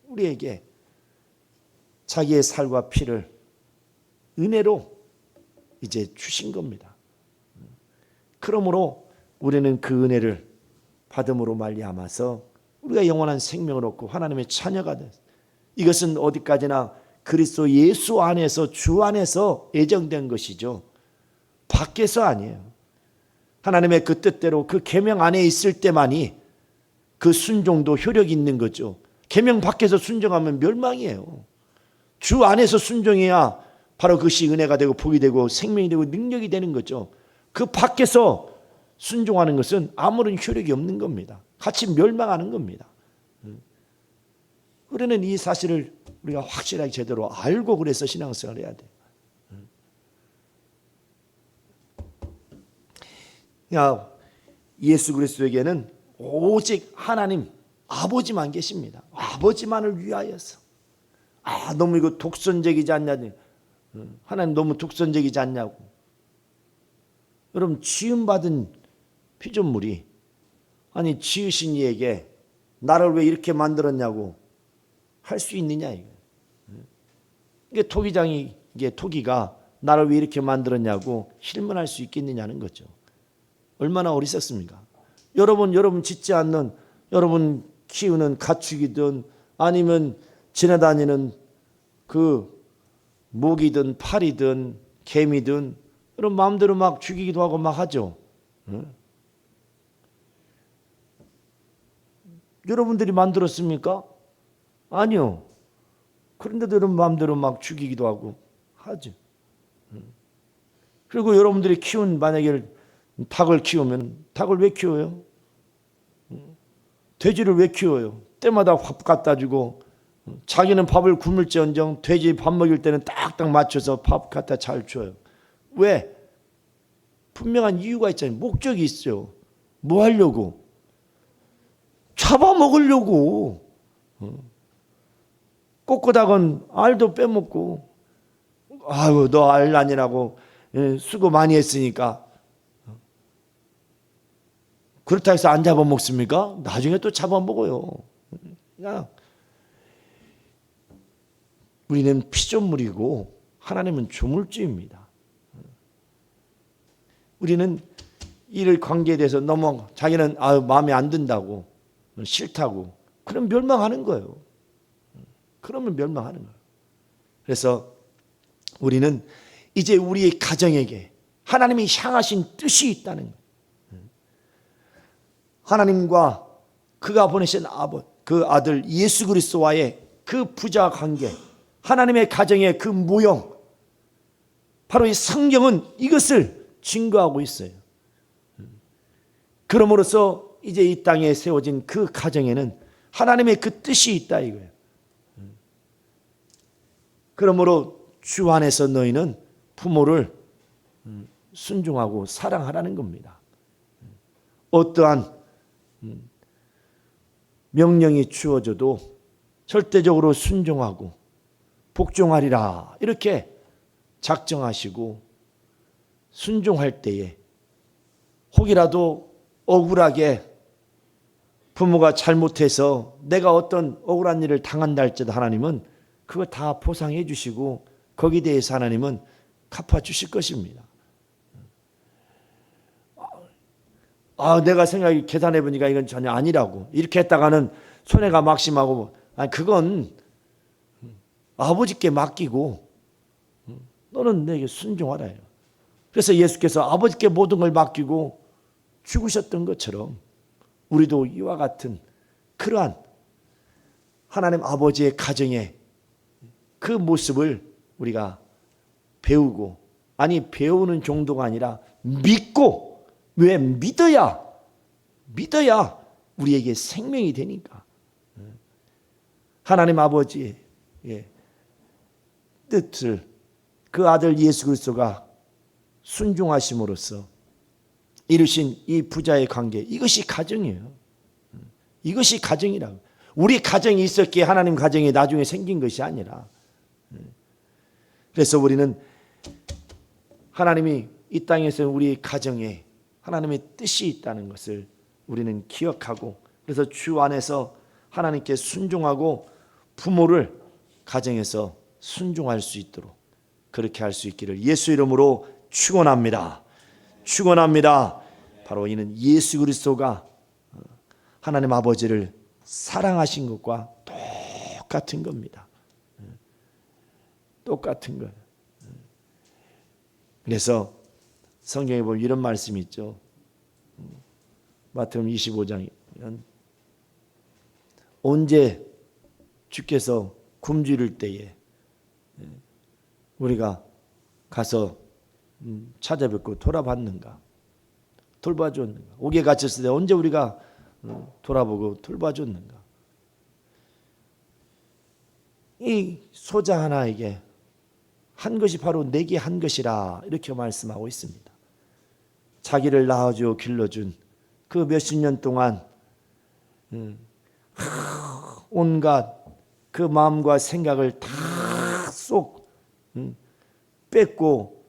[SPEAKER 1] 우리에게 자기의 살과 피를 은혜로 이제 주신 겁니다. 그러므로 우리는 그 은혜를 받음으로 말미암아서 우리가 영원한 생명을 얻고 하나님의 자녀가 돼. 이것은 어디까지나 그리스도 예수 안에서, 주 안에서 예정된 것이죠. 밖에서 아니에요. 하나님의 그 뜻대로 그 계명 안에 있을 때만이 그 순종도 효력이 있는 거죠. 계명 밖에서 순종하면 멸망이에요. 주 안에서 순종해야 바로 그것이 은혜가 되고 복이 되고 생명이 되고 능력이 되는 거죠. 그 밖에서 순종하는 것은 아무런 효력이 없는 겁니다. 같이 멸망하는 겁니다. 우리는 이 사실을 우리가 확실하게 제대로 알고 그래서 신앙생활을 해야 돼요. 예수 그리스도에게는 오직 하나님 아버지만 계십니다. 아버지만을 위하여서. 너무 이거 독선적이지 않냐? 하나님 너무 독선적이지 않냐고. 여러분, 지음받은 피조물이 아니 지으신 이에게 나를 왜 이렇게 만들었냐고 할 수 있느냐 이거. 이게 토기가 나를 왜 이렇게 만들었냐고 실문할 수 있겠느냐는 거죠. 얼마나 어리석습니까? 여러분 짓지 않는, 여러분 키우는 가축이든 아니면 지나다니는 그 모기든 파리든 개미든 여러분 마음대로 막 죽이기도 하고 막 하죠. 여러분들이 만들었습니까? 아니요. 그런데도 여러분 마음대로 막 죽이기도 하고 하죠. 그리고 여러분들이 키운 만약에 닭을 키우면 닭을 왜 키워요? 돼지를 왜 키워요? 때마다 밥 갖다 주고 자기는 밥을 굶을지언정 돼지 밥 먹일 때는 딱딱 맞춰서 밥 갖다 잘 줘요. 왜? 분명한 이유가 있잖아요. 목적이 있어요. 뭐 하려고? 잡아먹으려고. 꼬꼬닭은 알도 빼먹고 아유 너 알 아니라고 수고 많이 했으니까 그렇다 해서 안 잡아먹습니까? 나중에 또 잡아먹어요. 그냥 우리는 피조물이고 하나님은 조물주입니다. 우리는 이 관계에 대해서 너무 자기는 마음에 안 든다고 싫다고 그럼 멸망하는 거예요. 그러면 멸망하는 거예요. 그래서 우리는 이제 우리의 가정에게 하나님이 향하신 뜻이 있다는 거예요. 하나님과 그가 보내신 그 아들 예수 그리스도와의 그 부자 관계, 하나님의 가정의 그 모형, 바로 이 성경은 이것을 증거하고 있어요. 그러므로서 이제 이 땅에 세워진 그 가정에는 하나님의 그 뜻이 있다 이거예요. 그러므로 주 안에서 너희는 부모를 순종하고 사랑하라는 겁니다. 어떠한 명령이 주어져도 절대적으로 순종하고 복종하리라 이렇게 작정하시고 순종할 때에 혹이라도 억울하게 부모가 잘못해서 내가 어떤 억울한 일을 당한다 할지라도 하나님은 그거 다 보상해 주시고 거기에 대해서 하나님은 갚아 주실 것입니다. 내가 생각이 계산해 보니까 이건 전혀 아니라고 이렇게 했다가는 손해가 막심하고 그건 아버지께 맡기고 너는 내게 순종하라 해요. 그래서 예수께서 아버지께 모든 걸 맡기고 죽으셨던 것처럼 우리도 이와 같은 그러한 하나님 아버지의 가정의 그 모습을 우리가 배우고 배우는 정도가 아니라 믿고 왜 믿어야 우리에게 생명이 되니까 하나님 아버지의 뜻을 그 아들 예수 그리스도가 순종하심으로써 이루신 이 부자의 관계 이것이 가정이에요. 이것이 가정이라고. 우리 가정이 있었기에 하나님 가정이 나중에 생긴 것이 아니라 그래서 우리는 하나님이 이 땅에서 우리 가정에 하나님의 뜻이 있다는 것을 우리는 기억하고 그래서 주 안에서 하나님께 순종하고 부모를 가정에서 순종할 수 있도록 그렇게 할 수 있기를 예수 이름으로 축원합니다. 축원합니다. 바로 이는 예수 그리스도가 하나님 아버지를 사랑하신 것과 똑같은 겁니다. 똑같은 거예요. 그래서 성경에 보면 이런 말씀이 있죠. 마태복음 25장에 언제 주께서 굶주릴 때에 우리가 가서 찾아뵙고 돌아봤는가, 돌봐줬는가, 옥에 갇혔을 때 언제 우리가 돌아보고 돌봐줬는가. 이 소자 하나에게 한 것이 바로 내게 한 것이라 이렇게 말씀하고 있습니다. 자기를 낳아주어 길러준 그 몇십 년 동안 온갖 그 마음과 생각을 다 쏙 뺏고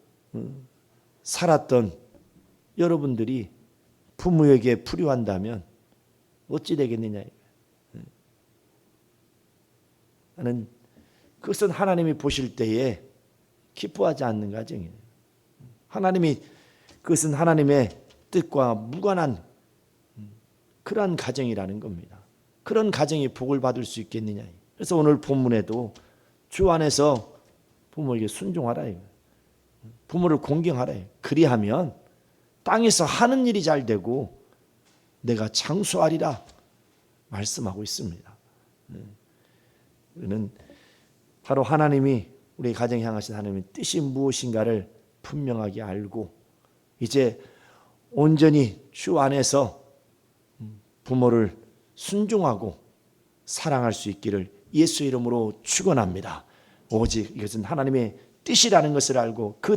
[SPEAKER 1] 살았던 여러분들이 부모에게 불효한다면 어찌 되겠느냐. 나는 그것은 하나님이 보실 때에 기뻐하지 않는 가정이에요. 하나님이 그것은 하나님의 뜻과 무관한 그러한 가정이라는 겁니다. 그런 가정이 복을 받을 수 있겠느냐. 그래서 오늘 본문에도 주 안에서 부모에게 순종하라. 부모를 공경하라. 그리하면 땅에서 하는 일이 잘 되고 내가 장수하리라 말씀하고 있습니다. 이는 바로 하나님이 우리 가정에 향하신 하나님의 뜻이 무엇인가를 분명하게 알고 이제 온전히 주 안에서 부모를 순종하고 사랑할 수 있기를 예수 이름으로 축원합니다. 오직 이것은 하나님의 뜻이라는 것을 알고 그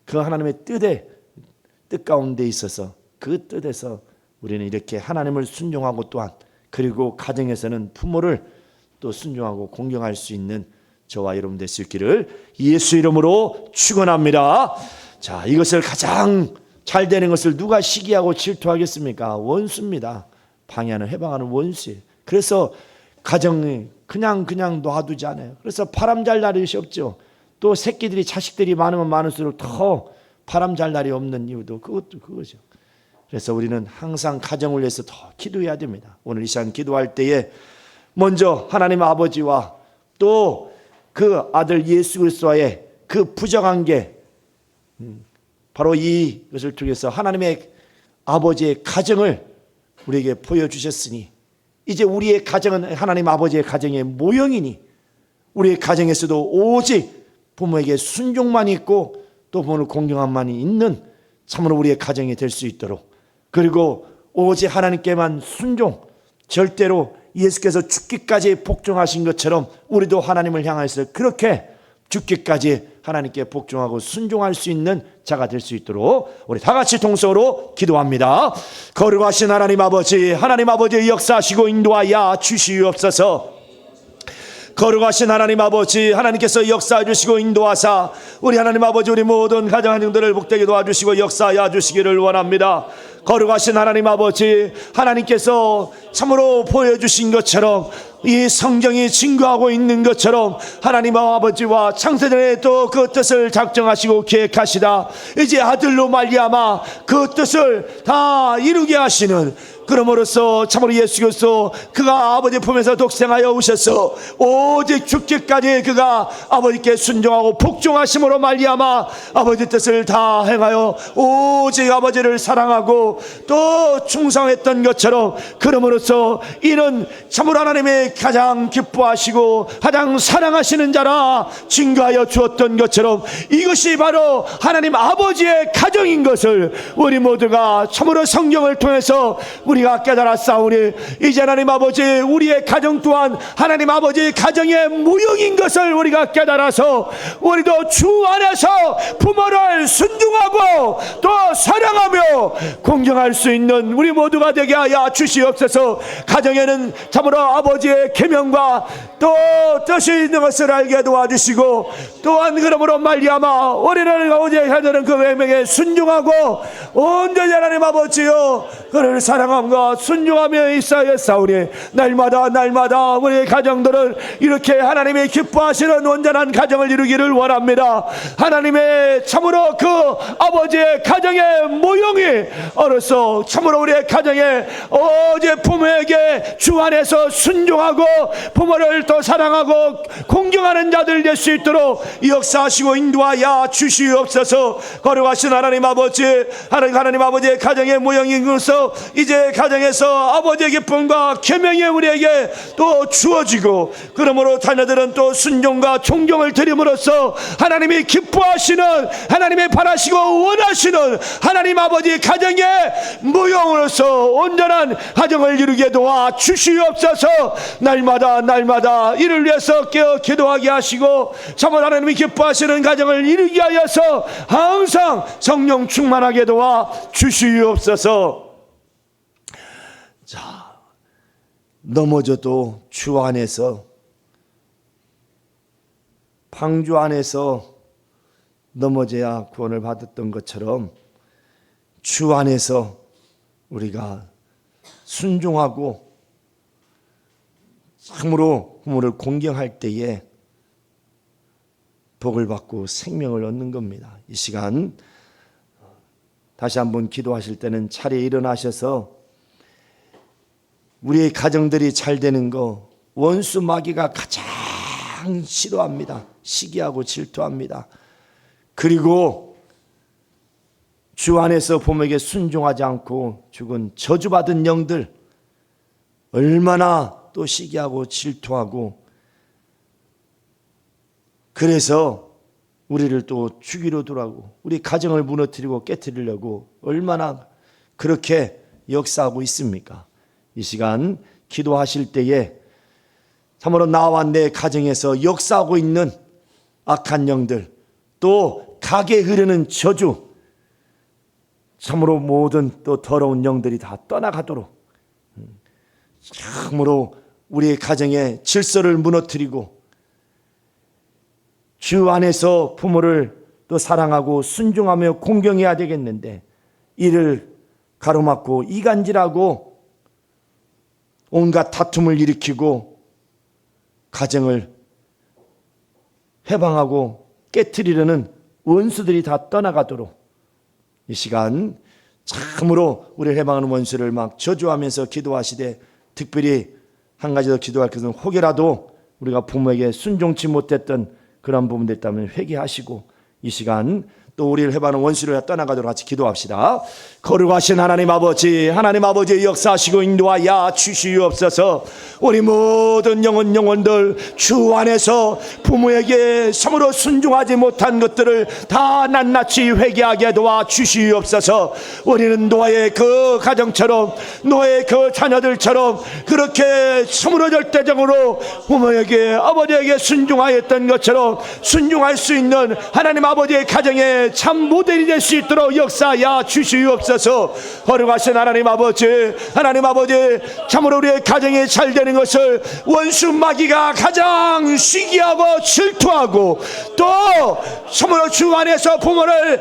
[SPEAKER 1] 하나님의 뜻 가운데 있어서 그 뜻에서 우리는 이렇게 하나님을 순종하고 또한 그리고 가정에서는 부모를 또 순종하고 공경할 수 있는 저와 여러분 될 수 있기를 예수 이름으로 축원합니다. 자, 이것을 가장 잘 되는 것을 누가 시기하고 질투하겠습니까? 원수입니다. 방해하는 해방하는 원수예요. 그래서 가정이 그냥 놔두지 않아요. 그래서 바람 잘 날이 없죠. 또 새끼들이 자식들이 많으면 많을수록 더 바람 잘 날이 없는 이유도 그것도 그거죠. 그래서 우리는 항상 가정을 위해서 더 기도해야 됩니다. 오늘 이 시간 기도할 때에 먼저 하나님 아버지와 또 그 아들 예수 그리스도와의 그 부정관계 바로 이것을 통해서 하나님의 아버지의 가정을 우리에게 보여주셨으니 이제 우리의 가정은 하나님 아버지의 가정의 모형이니 우리의 가정에서도 오직 부모에게 순종만이 있고 또 부모를 공경함만이 있는 참으로 우리의 가정이 될 수 있도록 그리고 오직 하나님께만 순종 절대로 예수께서 죽기까지 복종하신 것처럼 우리도 하나님을 향해서 그렇게 죽기까지 하나님께 복종하고 순종할 수 있는 자가 될 수 있도록 우리 다 같이 동성으로 기도합니다. 거룩하신 하나님 아버지 역사하시고 인도하여 주시옵소서. 거룩하신 하나님 아버지 하나님께서 역사해 주시고 인도하사 우리 하나님 아버지 우리 모든 가정들을 복되게 도와주시고 역사하여 주시기를 원합니다. 거룩하신 하나님 아버지 하나님께서 참으로 보여주신 것처럼 이 성경이 증거하고 있는 것처럼 하나님 아버지와 창세전에 또 그 뜻을 작정하시고 계획하시다 이제 아들로 말미암아 그 뜻을 다 이루게 하시는 그러므로써 참으로 예수 그리스도 그가 아버지 품에서 독생하여 오셔서 오직 죽기까지 그가 아버지께 순종하고 복종하심으로 말미암아 아버지 뜻을 다 행하여 오직 아버지를 사랑하고 또 충성했던 것처럼 그러므로써 이는 참으로 하나님의 가장 기뻐하시고 가장 사랑하시는 자라 증거하여 주었던 것처럼 이것이 바로 하나님 아버지의 가정인 것을 우리 모두가 참으로 성경을 통해서 우리가 깨달았사오니 이제 하나님 아버지 우리의 가정 또한 하나님 아버지의 가정의 모형인 것을 우리가 깨달아서 우리도 주 안에서 부모를 순종하고 또 사랑하며 공경할 수 있는 우리 모두가 되게 하여 주시옵소서. 가정에는 참으로 아버지의 계명과 또 뜻이 있는 것을 알게 도와주시고 또한 그러므로 말미암아 우리는 아버지의 하늘은 그 계명에 순종하고 온전히 하나님 아버지여 그를 사랑하며 사랑과 순종하며 있사오니 날마다 우리 가정들은 이렇게 하나님의 기뻐하시는 온전한 가정을 이루기를 원합니다. 하나님의 참으로 그 아버지의 가정의 모형이 어려서 참으로 우리의 가정에 어제 부모에게 주 안에서 순종하고 부모를 또 사랑하고 공경하는 자들 될 수 있도록 역사하시고 인도하여 주시옵소서. 거룩하신 하나님 아버지, 하나님 아버지의 가정의 모형인 것서 이제 가정에서 아버지의 기쁨과 계명이 우리에게 또 주어지고, 그러므로 자녀들은 또 순종과 존경을 드림으로써 하나님이 기뻐하시는, 하나님의 바라시고 원하시는 하나님 아버지의 가정의 모형으로서 온전한 가정을 이루게 도와 주시옵소서. 날마다 이를 위해서 깨어 기도하게 하시고 참으로 하나님이 기뻐하시는 가정을 이루게 하여서 항상 성령 충만하게 도와 주시옵소서. 자, 넘어져도 주 안에서, 방주 안에서 넘어져야 구원을 받았던 것처럼 주 안에서 우리가 순종하고 참으로 부모를 공경할 때에 복을 받고 생명을 얻는 겁니다. 이 시간 다시 한번 기도하실 때는 차례 일어나셔서 우리의 가정들이 잘 되는 거 원수 마귀가 가장 싫어합니다. 시기하고 질투합니다. 그리고 주 안에서 부모에게 순종하지 않고 죽은 저주받은 영들 얼마나 또 시기하고 질투하고, 그래서 우리를 또 죽이려 들어가고 우리 가정을 무너뜨리고 깨뜨리려고 얼마나 그렇게 역사하고 있습니까? 이 시간 기도하실 때에 참으로 나와 내 가정에서 역사하고 있는 악한 영들, 또 가게 흐르는 저주, 참으로 모든 또 더러운 영들이 다 떠나가도록, 참으로 우리의 가정의 질서를 무너뜨리고 주 안에서 부모를 또 사랑하고 순종하며 공경해야 되겠는데, 이를 가로막고 이간질하고 온갖 다툼을 일으키고 가정을 해방하고 깨트리려는 원수들이 다 떠나가도록 이 시간 참으로 우리를 해방하는 원수를 막 저주하면서 기도하시되, 특별히 한 가지 더 기도할 것은 혹여라도 우리가 부모에게 순종치 못했던 그런 부분들 있다면 회개하시고 이 시간 또 우리를 해방하는 원수를 떠나가도록 같이 기도합시다. 거룩하신 하나님 아버지, 하나님 아버지의 역사하시고 인도하여 주시옵소서. 우리 모든 영혼들 주 안에서 부모에게 참으로 순종하지 못한 것들을 다 낱낱이 회개하게 도와 주시옵소서. 우리는 노아의 그 가정처럼, 노아의 그 자녀들처럼 그렇게 참으로 절대적으로 부모에게, 아버지에게 순종하였던 것처럼 순종할 수 있는 하나님 아버지의 가정에 참 모델이 될 수 있도록 역사하여 주시옵소서. 거룩하신 하나님 아버지, 하나님 아버지, 참으로 우리의 가정이 잘 되는 것을 원수 마귀가 가장 시기하고 질투하고, 또 참으로 주 안에서 부모를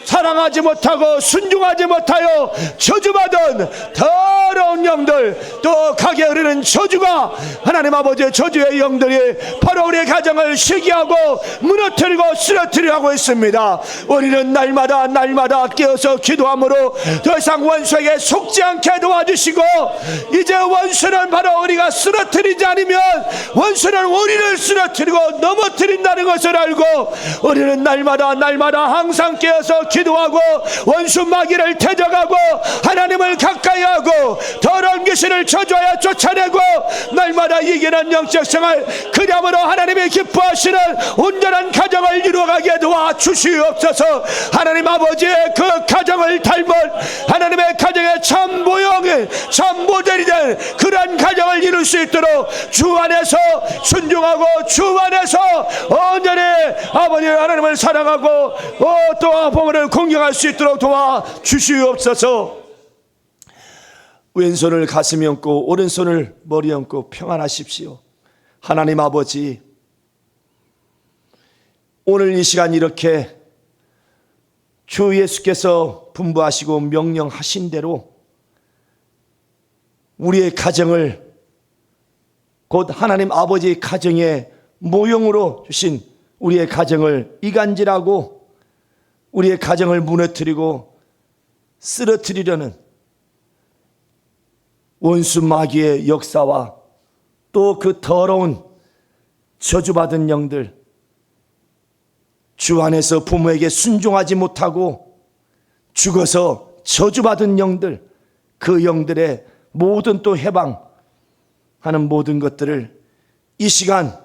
[SPEAKER 1] 사랑하지 못하고 순종하지 못하여 저주받은 더러운 영들, 또 가게 흐르는 저주가, 하나님 아버지의 저주의 영들이 바로 우리의 가정을 시기하고 무너뜨리고 쓰러뜨리려 하고 있습니다. 우리는 날마다 깨어서 기도함으로 더 이상 원수에게 속지 않게 도와주시고, 이제 원수는 바로 우리가 쓰러뜨리지 않으면 원수는 우리를 쓰러뜨리고 넘어뜨린다는 것을 알고, 우리는 날마다 항상 깨어서 기도하고 원수 마귀를 대적하고 하나님을 가까이하고 더러운 귀신을 저주하여 쫓아내고 날마다 이기는 영적 생활, 그야말로 하나님이 기뻐하시는 온전한 가정을 이루어가게 도와 주시옵소서. 하나님 아버지의 그 가정을 닮은, 하나님의 가정의 참 모형이, 참 모델이 된 그러한 가정을 이룰 수 있도록 주 안에서 순종하고 주 안에서 온전히 아버지 하나님을 사랑하고 또 부모를 공경할 수 있도록 도와 주시옵소서. 왼손을 가슴에 얹고 오른손을 머리에 얹고 평안하십시오. 하나님 아버지, 오늘 이 시간 이렇게 주 예수께서 분부하시고 명령하신 대로 우리의 가정을 곧 하나님 아버지의 가정의 모형으로 주신 우리의 가정을 이간질하고 우리의 가정을 무너뜨리고 쓰러뜨리려는 원수 마귀의 역사와 또 그 더러운 저주받은 영들, 주 안에서 부모에게 순종하지 못하고 죽어서 저주받은 영들, 그 영들의 모든 또 해방하는 모든 것들을 이 시간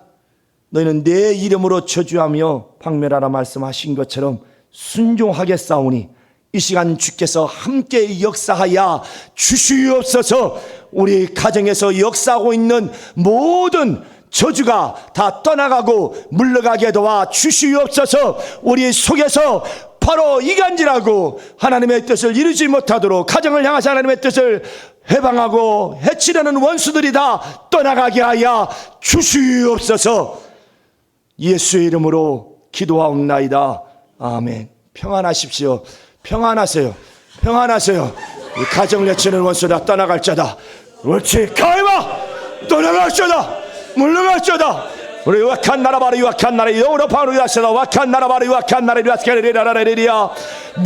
[SPEAKER 1] 너희는 내 이름으로 저주하며 박멸하라 말씀하신 것처럼 순종하겠사오니 이 시간 주께서 함께 역사하여 주시옵소서. 우리 가정에서 역사하고 있는 모든 저주가 다 떠나가고 물러가게 도와 주시옵소서. 우리 속에서 바로 이간질하고 하나님의 뜻을 이루지 못하도록 가정을 향하신 하나님의 뜻을 해방하고 해치려는 원수들이 다 떠나가게 하여 주시옵소서. 예수의 이름으로 기도하옵나이다. 아멘. 평안하십시오. 평안하세요. 평안하세요. 이 가정을 해치는 원수 다 떠나갈자다. 옳지. 가해봐. 떠나갈자다. 물러갈자다. 우리 wak한 나라 바로 wak한 나라 요로파로 야시다 wak한 나라 바로 wak한 나라 야스케리라라리리야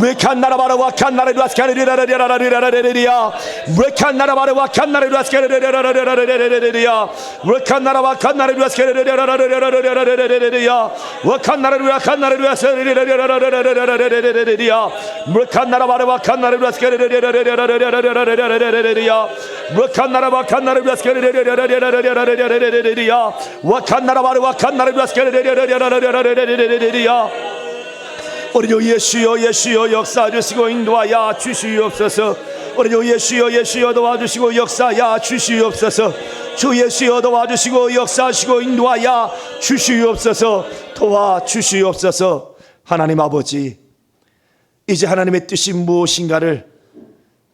[SPEAKER 1] wak한 나라 바로 wak한 나라 야스케리라라리라라리라리야 wak한 나라 바로 wak한 나라 야스케리라라리라라리라리야 wak한 나라 wak한 나라 야스케리라라리라라리라리야 wak한 나라 wak한 나라 야스케리라라리라라리라리야 wak한 나라 바로 wak한 나라 야스케리라라리라라리라리야 wak한 나라 wak한 나라 야스케리라라리라라리라리야 wak한 나라 wak한 나라 야스케리라라리라라리라리야 우리 주 예수여 예수여 역사 주시고 인도하여 주시옵소서. 우리 주 예수여 예수여 도와주시고 역사하여 주시옵소서. 주 예수여 도와주시고 역사하시고 인도하여 주시옵소서. 도와주시옵소서. 하나님 아버지, 이제 하나님의 뜻이 무엇인가를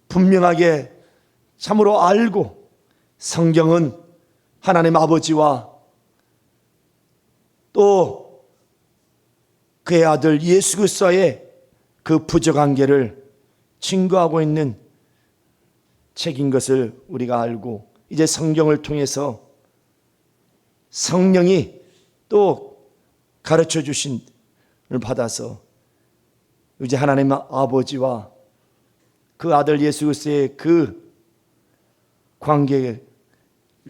[SPEAKER 1] 분명하게 참으로 알고 성경은 하나님 아버지와 또 그의 아들 예수 그리스도의 그 부적관계를 증거하고 있는 책인 것을 우리가 알고 이제 성경을 통해서 성령이 또 가르쳐 주신을 받아서 이제 하나님 아버지와 그 아들 예수 그리스도의 그 관계를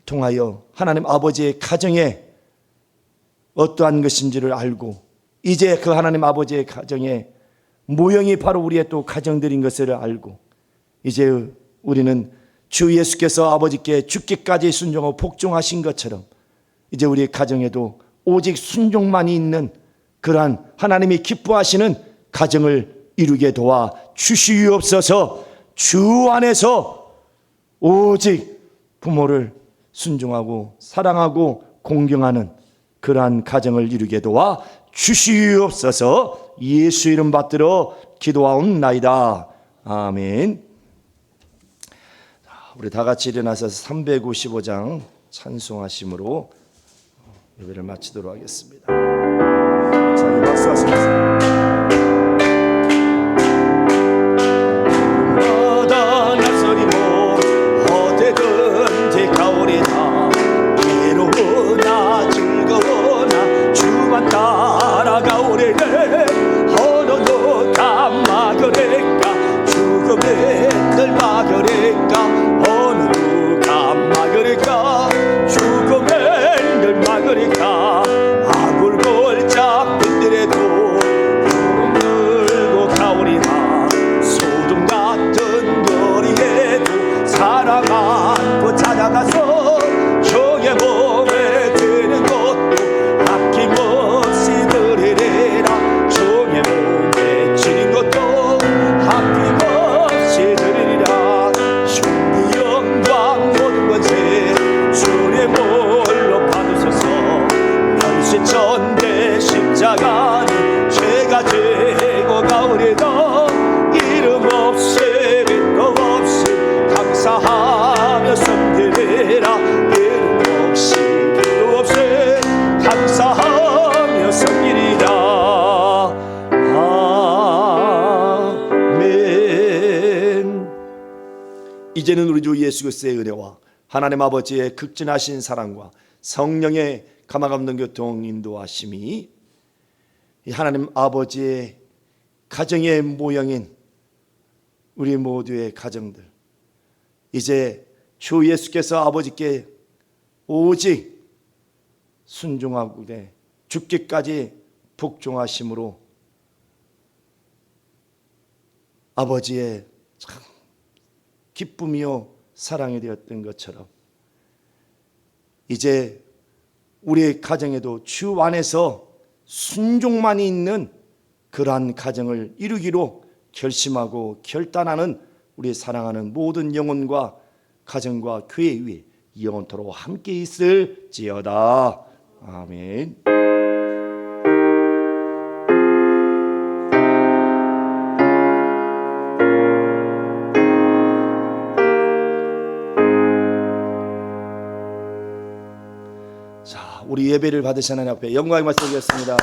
[SPEAKER 1] 통하여 하나님 아버지의 가정에 어떠한 것인지를 알고 이제 그 하나님 아버지의 가정의 모형이 바로 우리의 또 가정들인 것을 알고 이제 우리는 주 예수께서 아버지께 죽기까지 순종하고 복종하신 것처럼 이제 우리의 가정에도 오직 순종만이 있는 그러한 하나님이 기뻐하시는 가정을 이루게 도와 주시옵소서. 주 안에서 오직 부모를 순종하고 사랑하고 공경하는 그러한 가정을 이루게 도와 주시옵소서. 예수 이름 받들어 기도하옵나이다. 아멘. 우리 다 같이 일어나서 355장 찬송하심으로 예배를 마치도록 하겠습니다. 자, 박수 하시겠습니다.
[SPEAKER 2] 따라가오래네 어느 누가 막으래까 죽음에 늘 막으래까 어느 누가 막으래까 죽음에 늘 막으래까 아굴골짝 빛들에도
[SPEAKER 1] 이제는 우리 주 예수 그리스도의 은혜와 하나님 아버지의 극진하신 사랑과 성령의 감화감동 교통 인도하심이 이 하나님 아버지의 가정의 모형인 우리 모두의 가정들, 이제 주 예수께서 아버지께 오직 순종하고 죽기까지 복종하심으로 아버지의 참 기쁨이요 사랑이 되었던 것처럼 이제 우리의 가정에도 주 안에서 순종만이 있는 그러한 가정을 이루기로 결심하고 결단하는 우리 사랑하는 모든 영혼과 가정과 교회 위에 영원토록 함께 있을지어다. 아멘. 자, 우리 예배를 받으신 하나님 앞에 영광의 말씀 드리겠습니다.